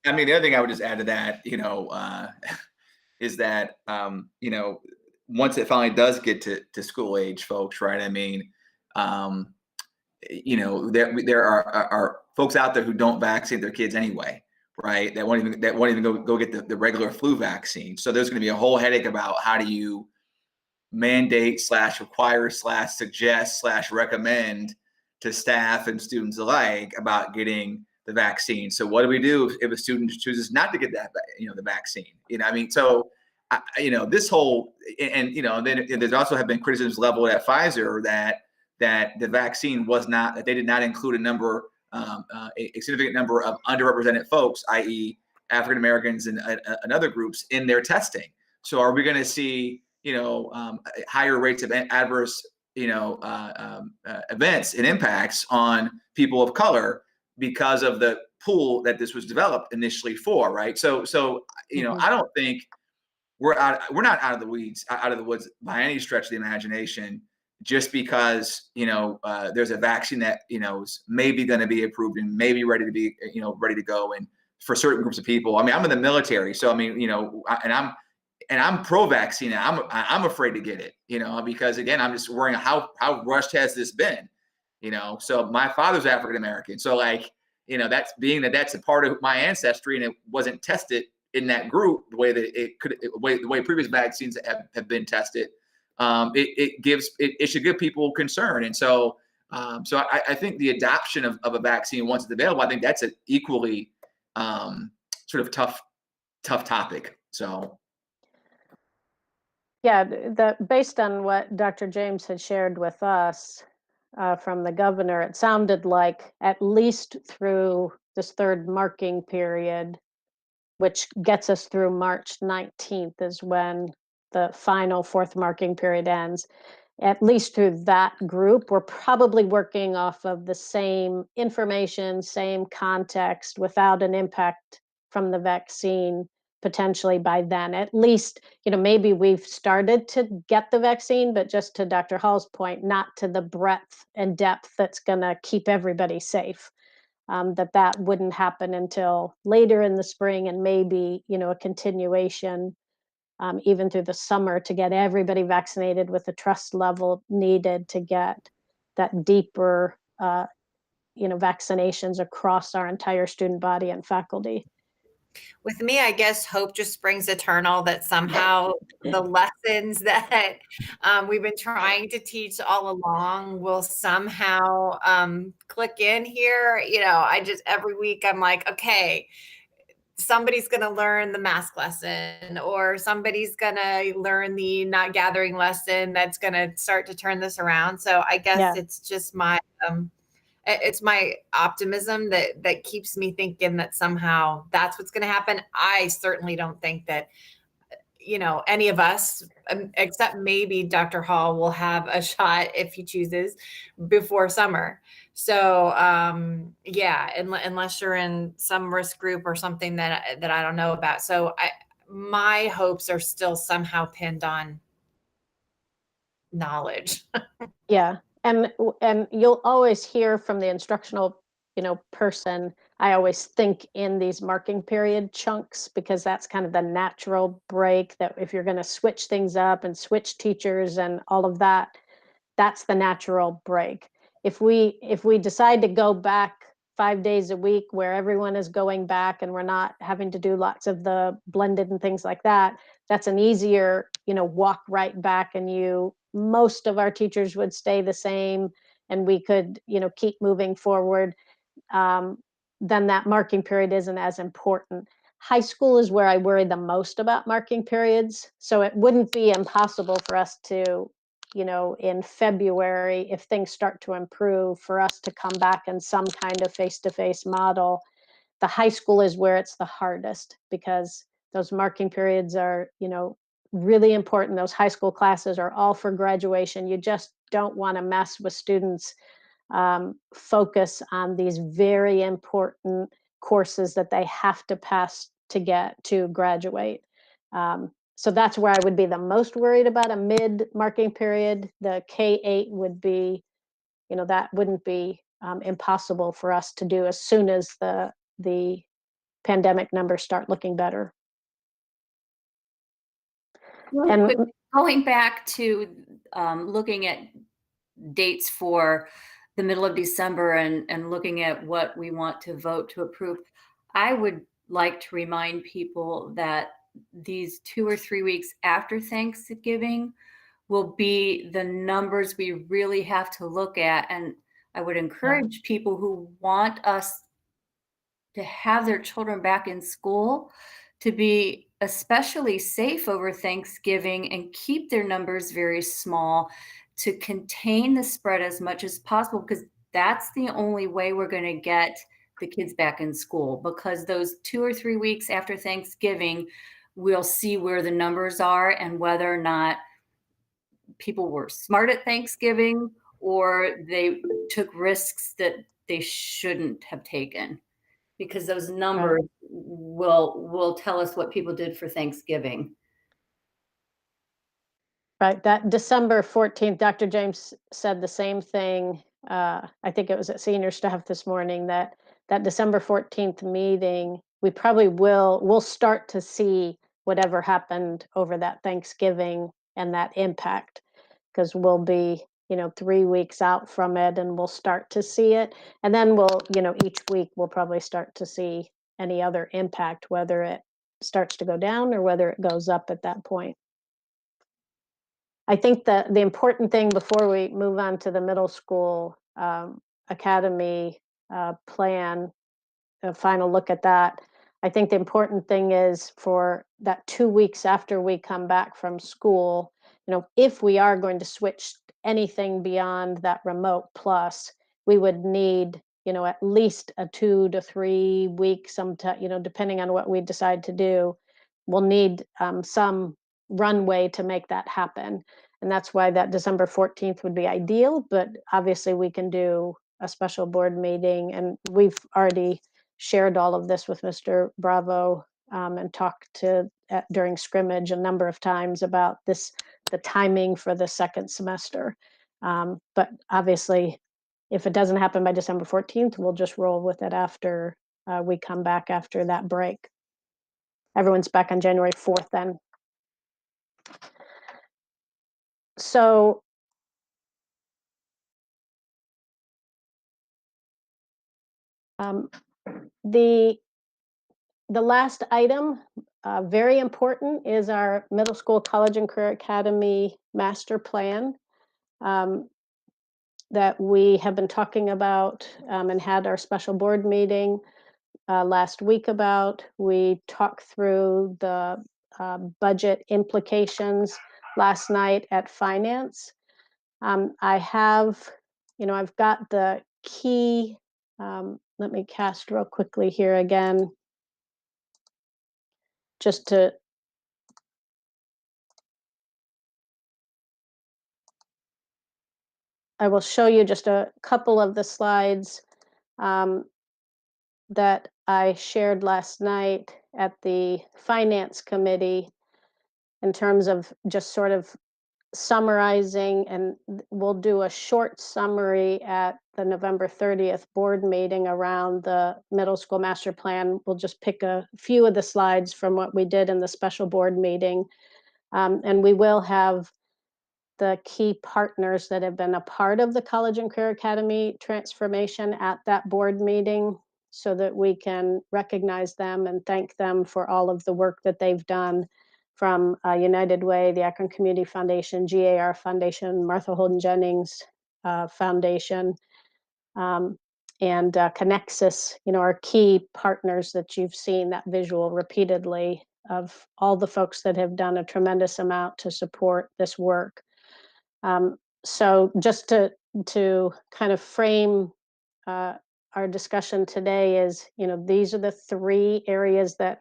I mean, the other thing I would just add to that, is that, once it finally does get to school age folks, right? I mean, there are folks out there who don't vaccinate their kids anyway, right? That won't even go get the regular flu vaccine. So there's going to be a whole headache about how do you mandate / require / suggest / recommend to staff and students alike about getting the vaccine. So what do we do if a student chooses not to get that, the vaccine? So, this whole, and then there's also have been criticisms leveled at Pfizer that the vaccine was not, that they did not include a significant number of underrepresented folks, i.e. African Americans and other groups in their testing. So are we going to see, higher rates of adverse, events and impacts on people of color because of the pool that this was developed initially for, right? So I don't think we're not out of the woods by any stretch of the imagination, just because there's a vaccine that is maybe going to be approved and maybe ready to go, and for certain groups of people. I mean, I'm in the military, so and I'm pro-vaccine. I'm afraid to get it, because again, I'm just worrying how rushed has this been, So my father's African American, so that's a part of my ancestry, and it wasn't tested in that group the way that the way previous vaccines have been tested. It should give people concern, and so I think the adoption of a vaccine once it's available, I think that's an equally sort of tough topic. So. Yeah, based on what Dr. James had shared with us from the governor, it sounded like at least through this third marking period, which gets us through March 19th is when the final fourth marking period ends. At least through that group, we're probably working off of the same information, same context, without an impact from the vaccine potentially by then. At least, maybe we've started to get the vaccine, but just to Dr. Hall's point, not to the breadth and depth that's going to keep everybody safe. That wouldn't happen until later in the spring, and maybe, a continuation even through the summer to get everybody vaccinated with the trust level needed to get that deeper, vaccinations across our entire student body and faculty. With me, I guess hope just springs eternal that somehow the lessons that we've been trying to teach all along will somehow click in here. Every week I'm like, okay, somebody's going to learn the mask lesson, or somebody's going to learn the not gathering lesson that's going to start to turn this around. So I guess it's just my optimism that keeps me thinking that somehow that's what's going to happen. I certainly don't think that, any of us, except maybe Dr. Hall, will have a shot if he chooses before summer. So unless you're in some risk group or something that I don't know about. So my hopes are still somehow pinned on knowledge. Yeah. And you'll always hear from the instructional, person. I always think in these marking period chunks, because that's kind of the natural break, that if you're going to switch things up and switch teachers and all of that, that's the natural break. If we decide to go back 5 days a week where everyone is going back and we're not having to do lots of the blended and things like that, that's an easier, walk right back, and most of our teachers would stay the same, and we could, keep moving forward. Then that marking period isn't as important. High school is where I worry the most about marking periods. So it wouldn't be impossible for us to, in February, if things start to improve, for us to come back in some kind of face-to-face model. The high school is where it's the hardest, because those marking periods are, really important. Those high school classes are all for graduation. You just don't want to mess with students' focus on these very important courses that they have to pass to get to graduate. So that's where I would be the most worried about a mid-marking period. The K-8 would be, that wouldn't be impossible for us to do as soon as the pandemic numbers start looking better. And going back to looking at dates for the middle of December and looking at what we want to vote to approve, I would like to remind people that these 2 or 3 weeks after Thanksgiving will be the numbers we really have to look at. And I would encourage people who want us to have their children back in school to be especially safe over Thanksgiving and keep their numbers very small to contain the spread as much as possible, because that's the only way we're going to get the kids back in school. Because those 2 or 3 weeks after Thanksgiving, we'll see where the numbers are and whether or not people were smart at Thanksgiving or they took risks that they shouldn't have taken. Because those numbers will tell us what people did for Thanksgiving. Right. That December 14th, Dr. James said the same thing. I think it was at senior staff this morning, that December 14th meeting, we probably we'll start to see whatever happened over that Thanksgiving and that impact, because we'll be, 3 weeks out from it, and we'll start to see it. And then we'll, each week we'll probably start to see any other impact, whether it starts to go down or whether it goes up at that point. I think that the important thing before we move on to the middle school academy plan, a final look at that, I think the important thing is for that 2 weeks after we come back from school, if we are going to switch anything beyond that remote plus, we would need, at least a 2 to 3 weeks, depending on what we decide to do, we'll need some runway to make that happen. And that's why that December 14th would be ideal, but obviously we can do a special board meeting, and we've already shared all of this with Mr. Bravo and talked during scrimmage a number of times about the timing for the second semester. But obviously, if it doesn't happen by December 14th, we'll just roll with it after we come back after that break. Everyone's back on January 4th then. So the last item, very important, is our middle school, college, and career academy master plan that we have been talking about and had our special board meeting last week about. We talked through the budget implications last night at finance. I have, I've got the key, let me cast real quickly here again, just to, I will show you just a couple of the slides that I shared last night at the finance committee in terms of just sort of summarizing, and we'll do a short summary at the November 30th board meeting around the middle school master plan. We'll just pick a few of the slides from what we did in the special board meeting. And we will have the key partners that have been a part of the College and Career Academy transformation at that board meeting so that we can recognize them and thank them for all of the work that they've done, from United Way, the Akron Community Foundation, GAR Foundation, Martha Holden Jennings Foundation, and Connexus, our key partners that you've seen that visual repeatedly of all the folks that have done a tremendous amount to support this work. So just to kind of frame our discussion today is, these are the three areas that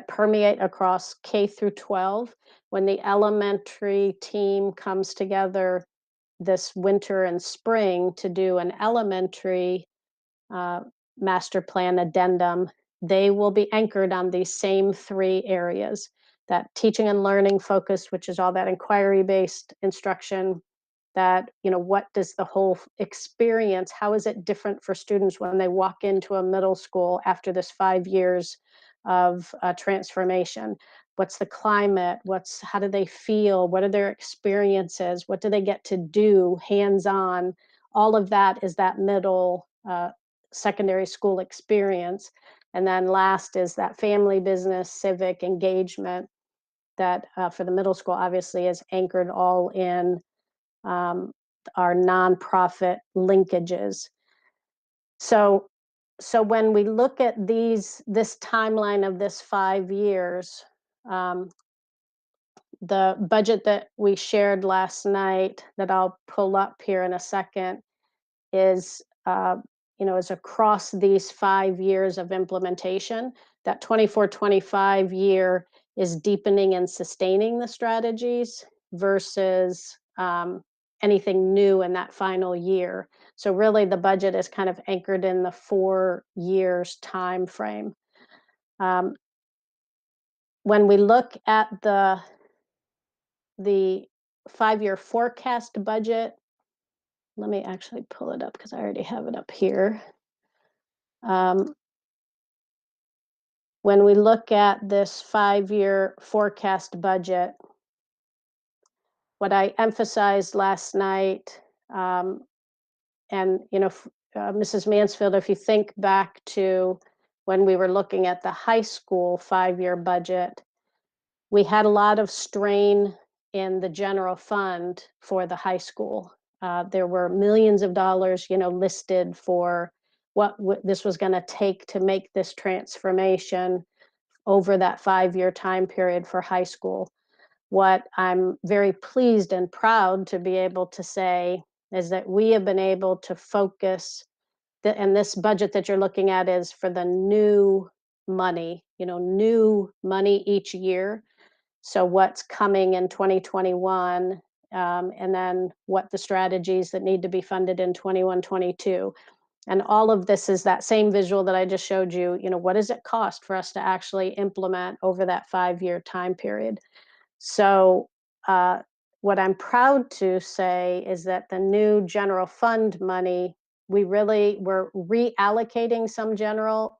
permeate across K through 12. When the elementary team comes together this winter and spring to do an elementary master plan addendum, they will be anchored on these same three areas: that teaching and learning focus, which is all that inquiry-based instruction, that, what does the whole experience, how is it different for students when they walk into a middle school after this 5 years of transformation? What's the climate? How do they feel? What are their experiences? What do they get to do hands-on? All of that is that middle secondary school experience. And then last is that family, business, civic engagement that for the middle school obviously is anchored all in our nonprofit linkages. So when we look at this timeline of this 5 years, the budget that we shared last night that I'll pull up here in a second is is across these 5 years of implementation. That 24-25 year is deepening and sustaining the strategies versus anything new in that final year. So really the budget is kind of anchored in the 4 years time frame. When we look at the 5-year forecast budget, let me actually pull it up because I already have it up here. When we look at this 5-year forecast budget, what I emphasized last night, and Mrs. Mansfield, if you think back to when we were looking at the high school 5-year budget, we had a lot of strain in the general fund for the high school. There were millions of dollars, listed for what this was going to take to make this transformation over that 5-year time period for high school. What I'm very pleased and proud to be able to say is that we have been able to focus, and this budget that you're looking at is for the new money, new money each year. So what's coming in 2021, and then what the strategies that need to be funded in 21-22. And all of this is that same visual that I just showed you. What does it cost for us to actually implement over that 5-year time period? So, what I'm proud to say is that the new general fund money, we're reallocating some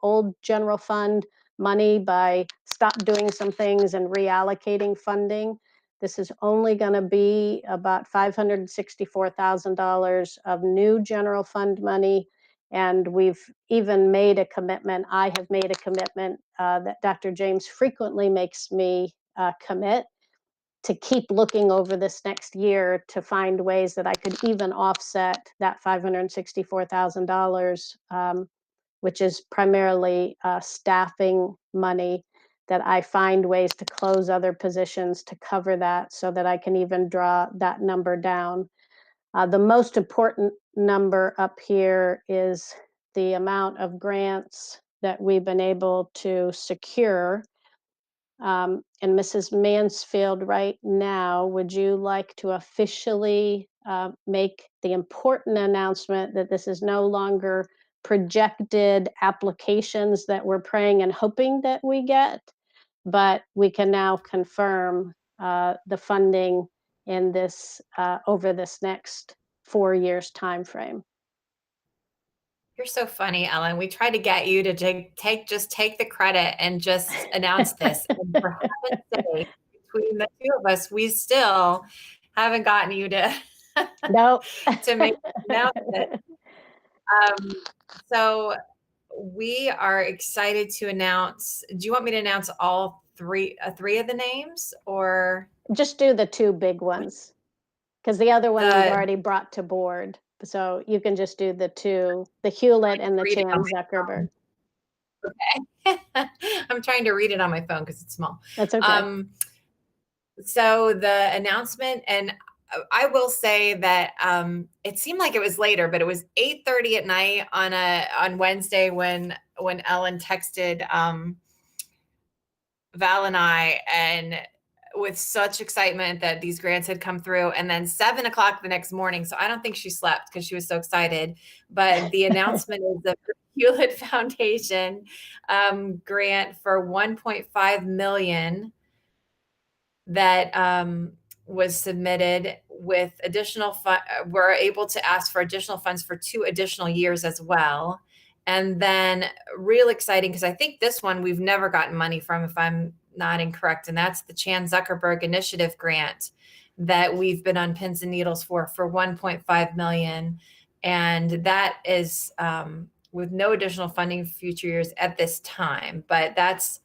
old general fund money by stop doing some things and reallocating funding. This is only going to be about $564,000 of new general fund money. And we've even made a commitment. I have made a commitment that Dr. James frequently makes me commit to keep looking over this next year to find ways that I could even offset that $564,000, which is primarily staffing money, that I find ways to close other positions to cover that so that I can even draw that number down. The most important number up here is the amount of grants that we've been able to secure. And Mrs. Mansfield, right now, would you like to officially make the important announcement that this is no longer projected applications that we're praying and hoping that we get, but we can now confirm the funding in this over this next 4 years time frame? You're so funny, Ellen. We tried to get you to take the credit and just announce this. And for heaven's sake, between the two of us, we still haven't gotten you to Nope. to make the announcement. So we are excited to announce. Do you want me to announce all three of the names, or Just do the two big ones, because the other one we've The- already brought to board. So you can just do the two, the Hewlett and the read it Chan on my Zuckerberg. Okay. I'm trying to read it on my phone because it's small. That's okay. So the announcement, and I will say that it seemed like it was later, but it was 8:30 at night on Wednesday when Ellen texted Val and I, and with such excitement that these grants had come through, and then 7 o'clock the next morning. So I don't think she slept because she was so excited. But the announcement is the Hewlett Foundation grant for $1.5 million that was submitted with additional we're able to ask for additional funds for 2 additional years as well. And then real exciting, because I think this one we've never gotten money from, if I'm not incorrect, and that's the Chan Zuckerberg Initiative grant that we've been on pins and needles for $1.5 million. And that is with no additional funding for future years at this time. But that's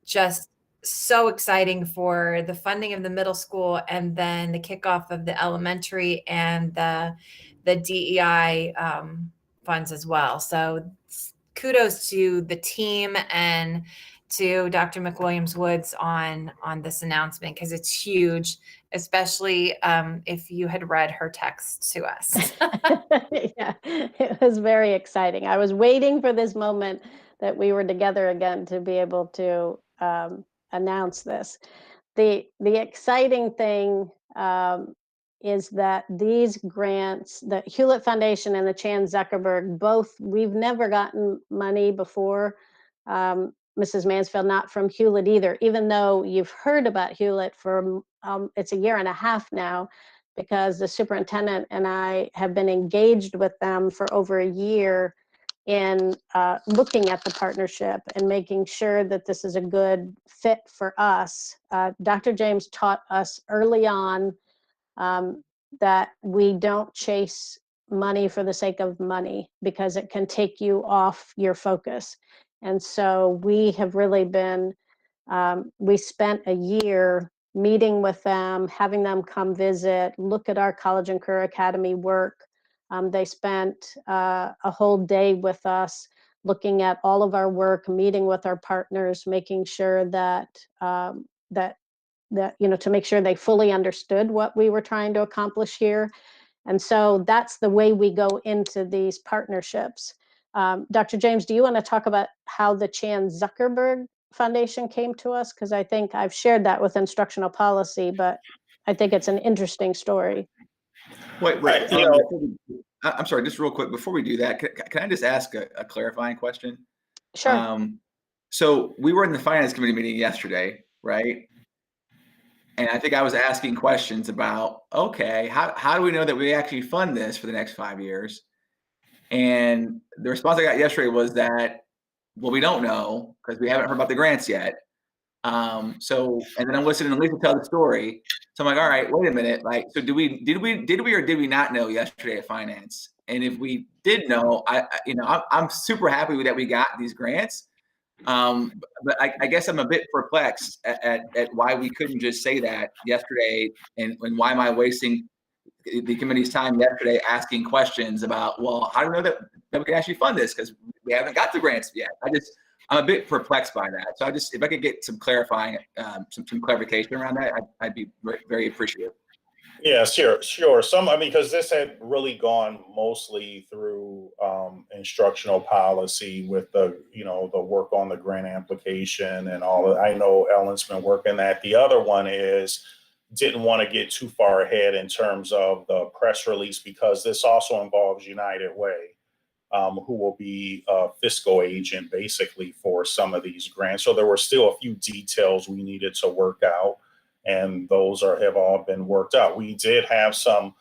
just so exciting for the funding of the middle school, and then the kickoff of the elementary and the DEI funds as well. So kudos to the team and to Dr. McWilliams-Woods on this announcement, because it's huge, especially if you had read her text to us. Yeah, it was very exciting. I was waiting for this moment that we were together again to be able to announce this. The exciting thing is that these grants, the Hewlett Foundation and the Chan Zuckerberg, both, we've never gotten money before. Mrs. Mansfield, not from Hewlett either, even though you've heard about Hewlett for it's a year and a half now, because the superintendent and I have been engaged with them for over a year in looking at the partnership and making sure that this is a good fit for us. Dr. James taught us early on that we don't chase money for the sake of money, because it can take you off your focus. And so we have really been, we spent a year meeting with them, having them come visit, look at our college and career academy work. They spent a whole day with us looking at all of our work, meeting with our partners, making sure that to make sure they fully understood what we were trying to accomplish here. And so that's the way we go into these partnerships. Dr. James, do you want to talk about how the Chan Zuckerberg Foundation came to us? Because I think I've shared that with instructional policy, but I think it's an interesting story. Wait, I'm sorry, just real quick, before we do that, can I just ask a clarifying question? Sure. So we were in the finance committee meeting yesterday, right? And I think I was asking questions about, okay, how do we know that we actually fund this for the next 5 years? And the response I got yesterday was that, well, we don't know because we haven't heard about the grants yet. And then I'm listening to Lisa tell the story. So I'm like, all right, wait a minute. Like, so did we or did we not know yesterday at finance? And if we did know, I'm super happy that we got these grants. But I guess I'm a bit perplexed at why we couldn't just say that yesterday, and why am I wasting the committee's time yesterday asking questions about, well, how do we know that we can actually fund this because we haven't got the grants yet? I'm a bit perplexed by that. So if I could get some clarifying, some clarification around that, I'd be very, very appreciative. Yeah, sure. Because this had really gone mostly through instructional policy with the work on the grant application and all. I know Ellen's been working that. The other one is didn't want to get too far ahead in terms of the press release because this also involves United Way, who will be a fiscal agent basically for some of these grants. So there were still a few details we needed to work out, and those have all been worked out. We did have some,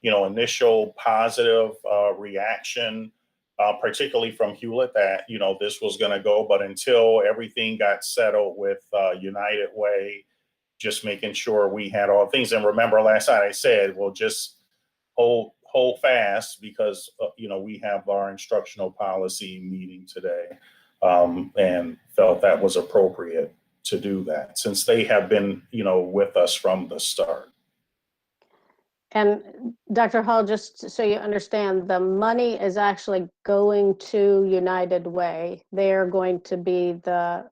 initial positive reaction, particularly from Hewlett that, this was going to go, but until everything got settled with United Way, just making sure we had all things. And remember last night I said, well, just hold fast because, we have our instructional policy meeting today, and felt that was appropriate to do that since they have been, with us from the start. And Dr. Hall, just so you understand, the money is actually going to United Way. They are going to be the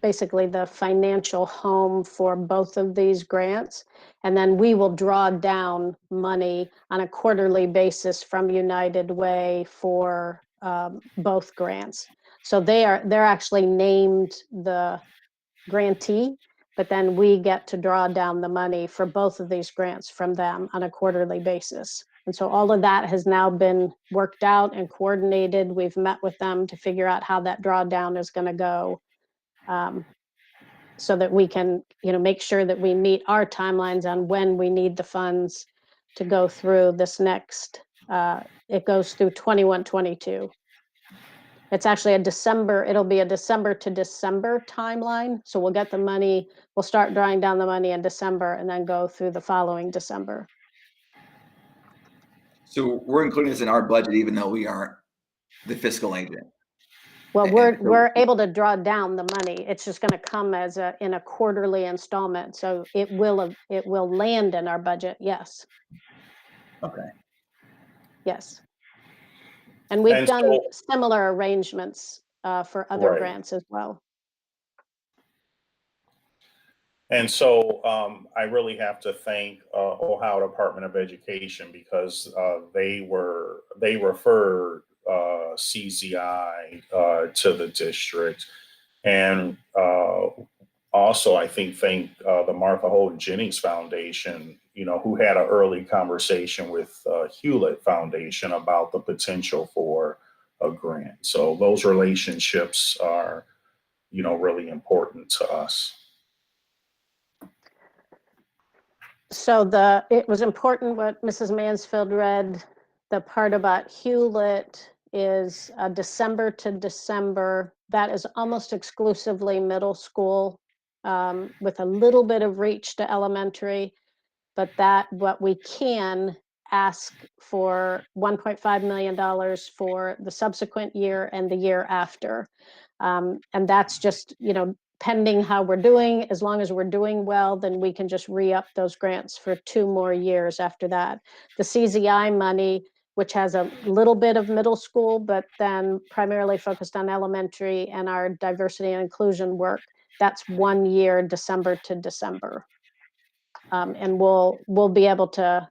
basically the financial home for both of these grants. And then we will draw down money on a quarterly basis from United Way for both grants. So they're actually named the grantee, but then we get to draw down the money for both of these grants from them on a quarterly basis. And so all of that has now been worked out and coordinated. We've met with them to figure out how that drawdown is going to go, so that we can, make sure that we meet our timelines on when we need the funds to go through this next. It goes through 21-22. It's actually it'll be a December to December timeline. So we'll get the money, we'll start drawing down the money in December and then go through the following December. So we're including this in our budget, even though we aren't the fiscal agent. Well, we're able to draw down the money. It's just going to come in a quarterly installment. So it will land in our budget. Yes. Okay. Yes. And we've done similar arrangements for other grants as well. And so I really have to thank Ohio Department of Education because they referred CZI to the district, and also I think thank the Martha Holden Jennings Foundation, who had an early conversation with Hewlett Foundation about the potential for a grant. So those relationships are, really important to us. So it was important what Mrs. Mansfield read. The part about Hewlett is December to December. That is almost exclusively middle school, with a little bit of reach to elementary. But what we can ask for $1.5 million for the subsequent year and the year after. And that's just, pending how we're doing. As long as we're doing well, then we can just re-up those grants for 2 more years after that. The CZI money, which has a little bit of middle school, but then primarily focused on elementary and our diversity and inclusion work, that's 1 year, December to December. And we'll be able to,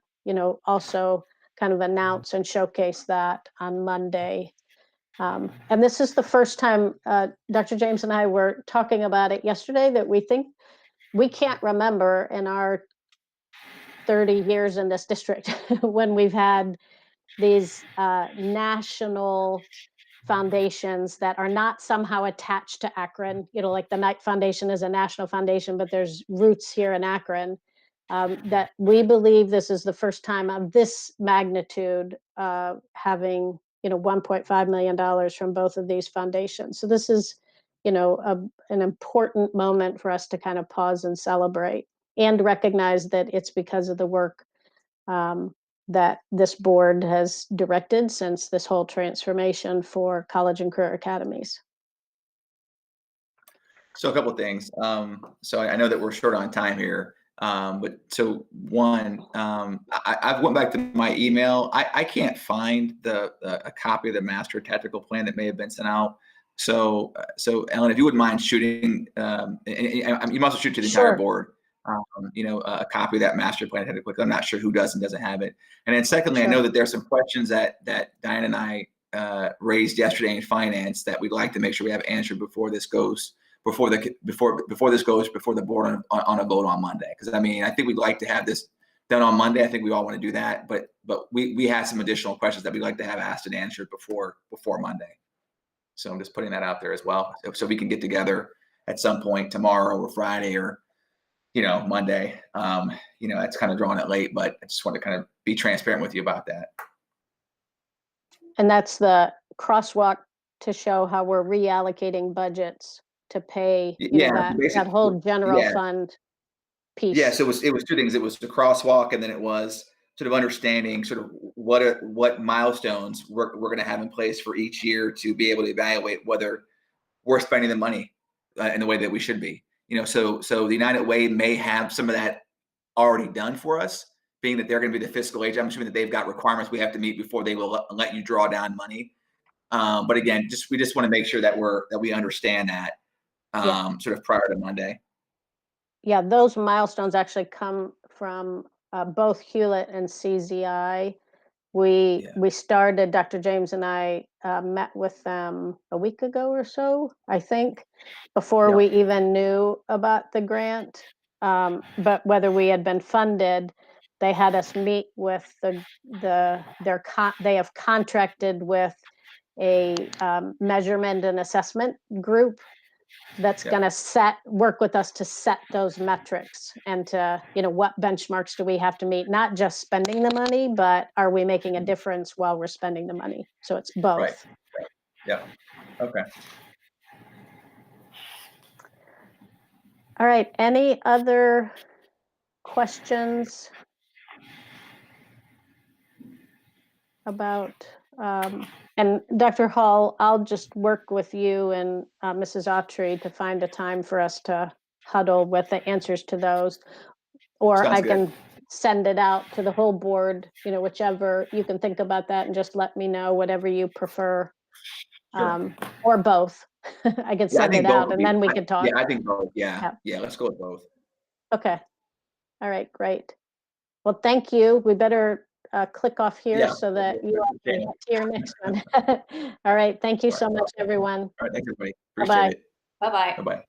also kind of announce and showcase that on Monday. And this is the first time Dr. James and I were talking about it yesterday that we think we can't remember in our 30 years in this district when we've had these national foundations that are not somehow attached to Akron. You know, like the Knight Foundation is a national foundation, but there's roots here in Akron. That we believe this is the first time of this magnitude having, you know, $1.5 million from both of these foundations. So this is, you know, an important moment for us to kind of pause and celebrate and recognize that it's because of the work that this board has directed since this whole transformation for college and career academies. So a couple of things. So I know that we're short on time here, but so one, I've went back to my email. I can't find a copy of the master tactical plan that may have been sent out. So Ellen, if you wouldn't mind shooting, and you must shoot to the entire board. You know, a copy of that master plan. I'm not sure who does and doesn't have it. And then secondly, I know that there's some questions that Diane and I raised yesterday in finance that we'd like to make sure we have answered before this goes before the board on a vote on Monday. Because I mean, I think we'd like to have this done on Monday. I think we all want to do that, but we have some additional questions that we'd like to have asked and answered before Monday. So I'm just putting that out there as well, so we can get together at some point tomorrow or Friday or, you know, Monday. You know, it's kind of drawing it late, but I just want to kind of be transparent with you about that. And that's the crosswalk to show how we're reallocating budgets to pay, you know, that whole general fund piece. Yeah, so it was two things. It was the crosswalk, and then it was sort of understanding sort of what milestones we're going to have in place for each year to be able to evaluate whether we're spending the money in the way that we should be. You know, so the United Way may have some of that already done for us, being that they're going to be the fiscal agent. I'm assuming that they've got requirements we have to meet before they will let you draw down money. But again, we just want to make sure that we understand that sort of prior to Monday. Yeah, those milestones actually come from both Hewlett and CZI. We started, Dr. James and I met with them a week ago or so, I think, before we even knew about the grant. But whether we had been funded, they had us meet with they have contracted with a measurement and assessment group that's going to work with us to set those metrics and to, you know, what benchmarks do we have to meet, not just spending the money, but are we making a difference while we're spending the money? So it's both. Right. Yeah. Okay. All right. Any other questions about, and Dr. Hall, I'll just work with you and Mrs. Autry to find a time for us to huddle with the answers to those, or Sounds I good. can send it out to the whole board, you know, whichever. You can think about that and just let me know whatever you prefer, or both. I can send it out and then we can talk. Yeah, I think both. Yeah, let's go with both. Okay. All right, great. Well, thank you. We better click off here so that you all can get to your next one. All right. Thank you so much, everyone. All right. Thanks, everybody. Appreciate it. Bye-bye. Bye-bye.